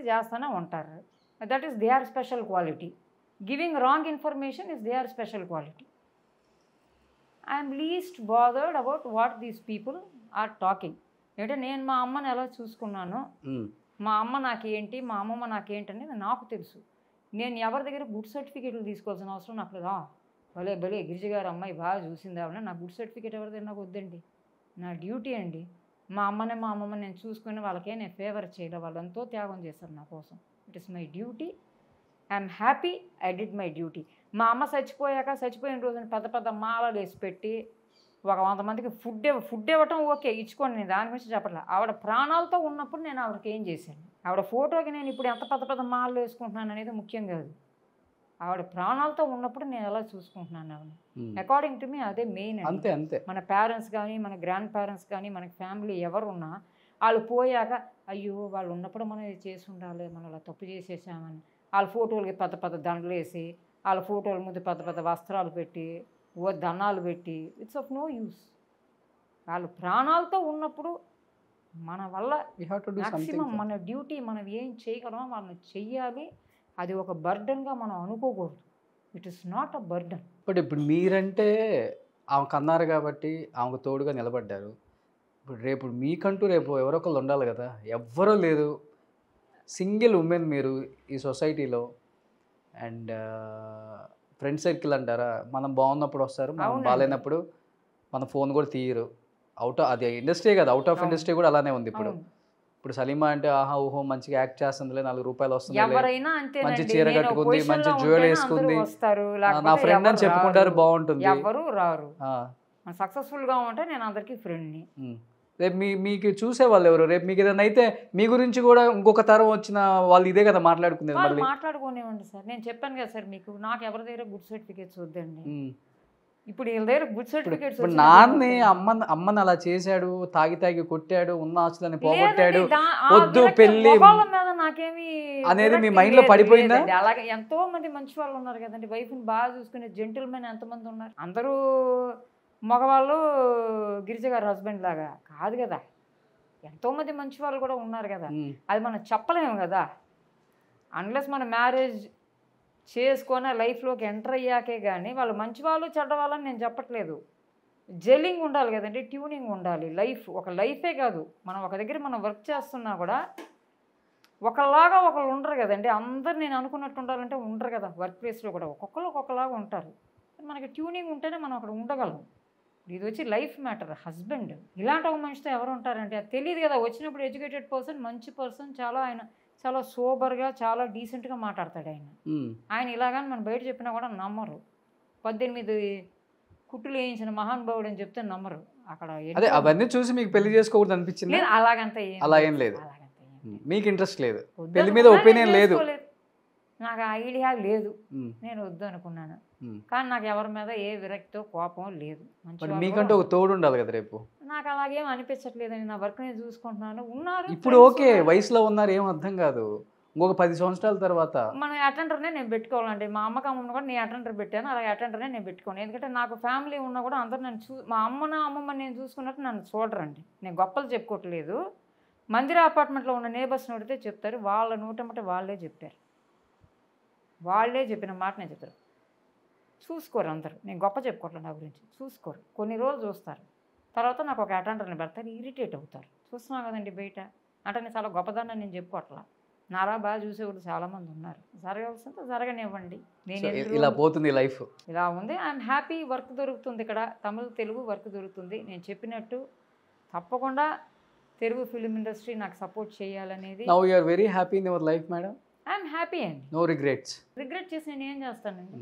చేస్తూనే ఉంటారు. That is they are special quality. Giving wrong information is they are special quality. I'm least bothered about what these people are talking. అంటే నేను మా అమ్మని ఎలా చూసుకున్నాను, మా అమ్మ నాకేంటి, మా అమ్మమ్మ నాకేంటి అనేది నాకు తెలుసు. నేను ఎవరి దగ్గర గుడ్ సర్టిఫికేట్లు తీసుకోవాల్సిన అవసరం నాకు లేదా. భలే గిరిజ గారు అమ్మాయి బాగా చూసింది ఆవిడ, నాకు గుడ్ సర్టిఫికేట్ ఎవరి దగ్గర నాకు వద్దండి. నా డ్యూటీ అండి. మా అమ్మమ్మని నేను చూసుకుని వాళ్ళకే నేను ఫేవర్ చేయలేదు. వాళ్ళు ఎంతో త్యాగం చేశారు నా కోసం. It is my duty. I'm happy, I did my duty. మా అమ్మ చచ్చిపోయిన రోజున పెద్ద మాలలు వేసి పెట్టి ఒక 100 మందికి ఫుడ్ ఇవ్వటం ఓకే, ఇచ్చుకోండి, నేను దాని గురించి చెప్పట్లా. ఆవిడ ప్రాణాలతో ఉన్నప్పుడు నేను ఆవిడకి ఏం చేశాను? ఆవిడ ఫోటోకి నేను ఇప్పుడు ఎంత పెద్ద మాలలు వేసుకుంటున్నాను అనేది ముఖ్యం కాదు. ఆవిడ ప్రాణాలతో ఉన్నప్పుడు నేను ఎలా చూసుకుంటున్నాను ఆవిడ, అకార్డింగ్ టు మీ అదే మెయిన్. అంతే. మన పేరెంట్స్ కానీ, మన గ్రాండ్ పేరెంట్స్ కానీ, మనకి ఫ్యామిలీ ఎవరున్నా వాళ్ళు పోయాక అయ్యో వాళ్ళు ఉన్నప్పుడు మనం ఇది చేసి ఉండాలి, మనం అలా తప్పు చేసేసామని వాళ్ళ ఫోటోలకి పెద్ద దండలు వేసి, వాళ్ళ ఫోటోల ముందు పెద్ద వస్త్రాలు పెట్టి, దండాలు పెట్టి, ఇట్స్ ఆఫ్ నో యూస్. వాళ్ళు ప్రాణాలతో ఉన్నప్పుడు మన వల్ల మ్యాక్సిమం మన డ్యూటీ, మనం ఏం చేయగలమో మనం చెయ్యాలి. అది ఒక బర్డన్గా మనం అనుకోకూడదు. It is not a burden. But ఇప్పుడు మీరంటే ఆమెకు అన్నారు కాబట్టి ఆమెకు తోడుగా నిలబడ్డారు. ఇప్పుడు మీకంటూ ఎవరొకళ్ళు ఉండాలి కదా, ఎవ్వరూ లేదు, సింగిల్ ఉమెన్ మీరు ఈ సొసైటీలో. అండ్ ఫ్రెండ్ సర్కిల్ అంటారా, మనం బాగున్నప్పుడు వస్తారు, మనం బాగాలేనప్పుడు మన ఫోన్ కూడా తీయరు. అది ఇండస్ట్రీ కాదు, అవుట్ ఆఫ్ ఇండస్ట్రీ కూడా అలానే ఉంది ఇప్పుడు. ఇప్పుడు సలీమా అంటే ఆహా ఊహో మంచిగా యాక్ట్ చేస్తుందిలే, 4 రూపాయలు వస్తుంది, ఎవరైనా మంచి చీర కట్టుకుంది, మంచి జ్యువెలరీ వేసుకుంది, నా ఫ్రెండ్ అని చెప్పుకుంటారు, బాగుంటుంది. ఎవరు రారు. సక్సెస్ఫుల్ గా ఉంటే నేను అందరికి ఫ్రెండ్ని. రేపు మీకు చూసే వాళ్ళు ఎవరు? రేపు మీకు ఏదైనా అయితే మీ గురించి కూడా ఇంకొక తరం వచ్చిన వాళ్ళు ఇదే కదా మాట్లాడుకునేది. మళ్ళీ మాట్లాడుకునేవ్వండి సార్. నేను చెప్పాను కదా సార్ మీకు, నాకు ఎవరి దగ్గర గుడ్ సర్టిఫికేట్స్ వద్దండి. ఇప్పుడు వీళ్ళ దగ్గర గుడ్ సర్టిఫికేట్స్. ఇప్పుడు నాన్ని అమ్మని అలా చేశాడు, తాగి కొట్టాడు, ఉన్న ఆస్తులని పోగొట్టాడు, వద్దు పెళ్లి మీద నాకేమి అనేది మీ మైండ్ లో పడిపోయిందా? అలాగే ఎంతో మంది మంచి వాళ్ళు ఉన్నారు కదండి, వైఫ్ ని బాగా చూసుకునే జెంటిల్మెన్ ఎంతమంది ఉన్నారు. అందరూ మగవాళ్ళు గిరిజ గారు హస్బెండ్ లాగా కాదు కదా, ఎంతోమంది మంచి వాళ్ళు కూడా ఉన్నారు కదా. అది మనం చెప్పలేము కదా, అన్లెస్ మన మ్యారేజ్ చేసుకొని లైఫ్లోకి ఎంటర్ అయ్యాకే కానీ. వాళ్ళు మంచి వాళ్ళు చెడ్డ వాళ్ళని నేను చెప్పట్లేదు. జెల్లింగ్ ఉండాలి కదండి, ట్యూనింగ్ ఉండాలి. ఒక లైఫే కాదు, మనం ఒక దగ్గర మనం వర్క్ చేస్తున్నా కూడా ఒకలాగా ఒకళ్ళు ఉండరు కదండి. అందరు నేను అనుకున్నట్టు ఉండాలంటే ఉండరు కదా. వర్క్ ప్లేస్లో కూడా ఒక్కొక్కలాగా ఉంటారు. మనకి ట్యూనింగ్ ఉంటేనే మనం అక్కడ ఉండగలం. ఇది వచ్చి లైఫ్ మ్యాటర్. హస్బెండ్ ఇలాంటి ఒక మనిషితో ఎవరు ఉంటారంటే అది తెలియదు కదా. వచ్చినప్పుడు ఎడ్యుకేటెడ్ పర్సన్, మంచి పర్సన్, ఆయన చాలా సోబర్గా చాలా డీసెంట్గా మాట్లాడతాడు. ఆయన ఇలాగని మనం బయట చెప్పినా కూడా నమ్మరు. 18 కుట్టులు వేయించిన మహానుభావుడు అని చెప్తే నమ్మరు. అక్కడ అదే అవన్నీ చూసి మీకు పెళ్లి చేసుకోకూడదు అనిపించింది? అలాగంతా అలా ఏం లేదు, మీకు ఇంట్రెస్ట్ లేదు, పెళ్లి మీద ఒపీనియన్ లేదు. నాకు ఐడియా లేదు, నేను వద్దు అనుకున్నాను. కానీ నాకు ఎవరి మీద ఏ విరక్తో కోపం లేదు. మీకంటే ఒక తోడు ఉండాలి కదా రేపు. నాకు అలాగేం అనిపించట్లేదండి, నా వర్క్ నేను చూసుకుంటున్నాను. ఉన్నారు ఇప్పుడు ఓకే, వయసులో ఉన్నారు, ఏం అర్థం కాదు. ఇంకొక 10 సంవత్సరాల తర్వాత మనం అటెండర్నే నేను పెట్టుకోవాలండి. మా అమ్మకి అమ్మని కూడా నేను అటెండర్ పెట్టాను, అలాగే అటెండర్నే నేను పెట్టుకోను. ఎందుకంటే నాకు ఫ్యామిలీ ఉన్నా కూడా అందరు నన్ను మా అమ్మమ్మని నేను చూసుకున్నట్టు నన్ను చూడరండి. నేను గొప్పలు చెప్పుకోవట్లేదు. మందిర అపార్ట్మెంట్లో ఉన్న నేబర్స్ని అడిగితే చెప్తారు, వాళ్ళ నోటమ్మట వాళ్ళే చెప్పారు. వాళ్ళే చెప్పిన మాట నేను చెప్తారు. చూసుకోరు అందరు, నేను గొప్ప చెప్పుకోవట్లేదు నా గురించి. చూసుకోరు, కొన్ని రోజులు చూస్తారు, తర్వాత నాకు ఒక అటెండర్ని పెడతారు, ఇరిటేట్ అవుతారు. చూస్తున్నావు కదండి బయట అంటే నేను చాలా గొప్పదాన్ని నేను చెప్పుకోవట్లా. నారా బాగా చూసేవాళ్ళు చాలామంది ఉన్నారు. జరగాల్సిందో జరగనివ్వండి. నేను ఇలా పోతుంది లైఫ్, ఇలా ఉంది. I'm happy. వర్క్ దొరుకుతుంది ఇక్కడ, తమిళ తెలుగు వర్క్ దొరుకుతుంది. నేను చెప్పినట్టు తప్పకుండా తెలుగు ఫిలిం ఇండస్ట్రీ నాకు సపోర్ట్ చేయాలనేది. Now you are very happy in your life madam? I'm happy అండి. No regrets? రిగ్రెట్ చేసి నేను ఏం చేస్తానండి.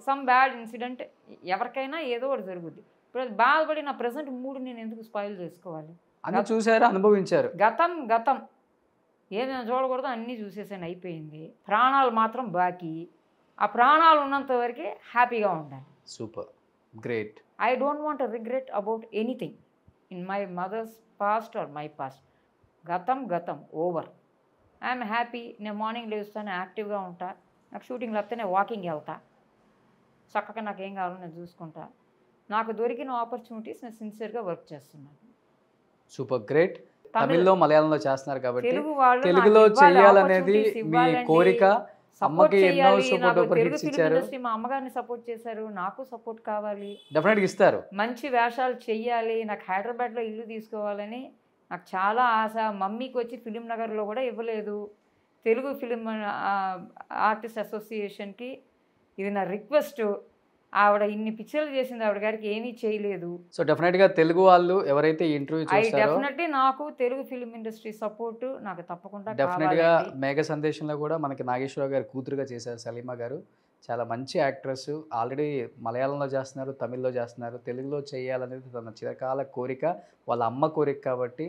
సమ్ బ్యాడ్ ఇన్సిడెంట్ ఎవరికైనా ఏదో ఒకటి జరుగుద్ది. ఇప్పుడు అది బాధపడి నా ప్రెసెంట్ మూడు నేను ఎందుకు స్పాయిల్ చేసుకోవాలి? అన్నీ చూసారు, అనుభవించారు. గతం ఏమేమి చూడకూడదు అన్నీ చూసేసాను, అయిపోయింది. ప్రాణాలు మాత్రం బాకీ. ఆ ప్రాణాలు ఉన్నంత వరకే హ్యాపీగా ఉండాలి. Super, great. I don't want regret about anything in my mother's past or my past. గతం ఓవర్. I'm happy. నేను మార్నింగ్ లేస్తాను, యాక్టివ్గా ఉంటా. నాకు షూటింగ్ లేకపోతే నేను వాకింగ్ వెళ్తా. చక్కగా నాకు ఏం కావాలో నేను చూసుకుంటా. నాకు దొరికిన ఆపర్చునిటీస్ నేను సిన్సియర్గా వర్క్ చేస్తున్నాను. Super, great. తమిళ్లో మలయాళంలో చేస్తున్నారు కాబట్టి తెలుగులో చేయాలనేది మీ కోరిక. అమ్మకి ఎన్నో సపోర్ట్ ఇచ్చారు. మా అమ్మగారిని సపోర్ట్ చేశారు, నాకు సపోర్ట్ కావాలి. డెఫినెట్గా ఇస్తారు. మంచి వేషాలు చెయ్యాలి. నాకు హైదరాబాద్లో ఇల్లు తీసుకోవాలని నాకు చాలా ఆశ. మమ్మీకి వచ్చి ఫిలిం నగర్లో కూడా ఇవ్వలేదు. తెలుగు ఫిలిం ఆర్టిస్ట్ అసోసియేషన్కి ఇది నా రిక్వెస్ట్. ఆవిడ ఇన్ని పిక్చర్లు చేసింది, ఆవిడ గారికి ఏమీ చేయలేదు. సో డెఫినెట్గా తెలుగు వాళ్ళు ఎవరైతే ఇంటర్వ్యూ చేస్తారో డెఫినెట్లీ నాకు తెలుగు ఫిలిం ఇండస్ట్రీ సపోర్ట్ నాకు తప్పకుండా డెఫినెట్గా. మేఘ సందేశంలో కూడా మనకి నాగేశ్వరరావు గారు కూతురుగా చేశారు సలీమా గారు. చాలా మంచి యాక్ట్రెస్. ఆల్రెడీ మలయాళంలో చేస్తున్నారు, తమిళ్లో చేస్తున్నారు. తెలుగులో చేయాలనేది తన చిరకాల కోరిక, వాళ్ళ అమ్మ కోరిక. కాబట్టి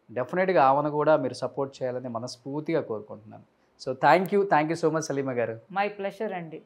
డెఫినెట్గా ఆమెను కూడా మీరు సపోర్ట్ చేయాలని మనస్ఫూర్తిగా కోరుకుంటున్నాను. So thank you so much Saleema garu. My pleasure అండి.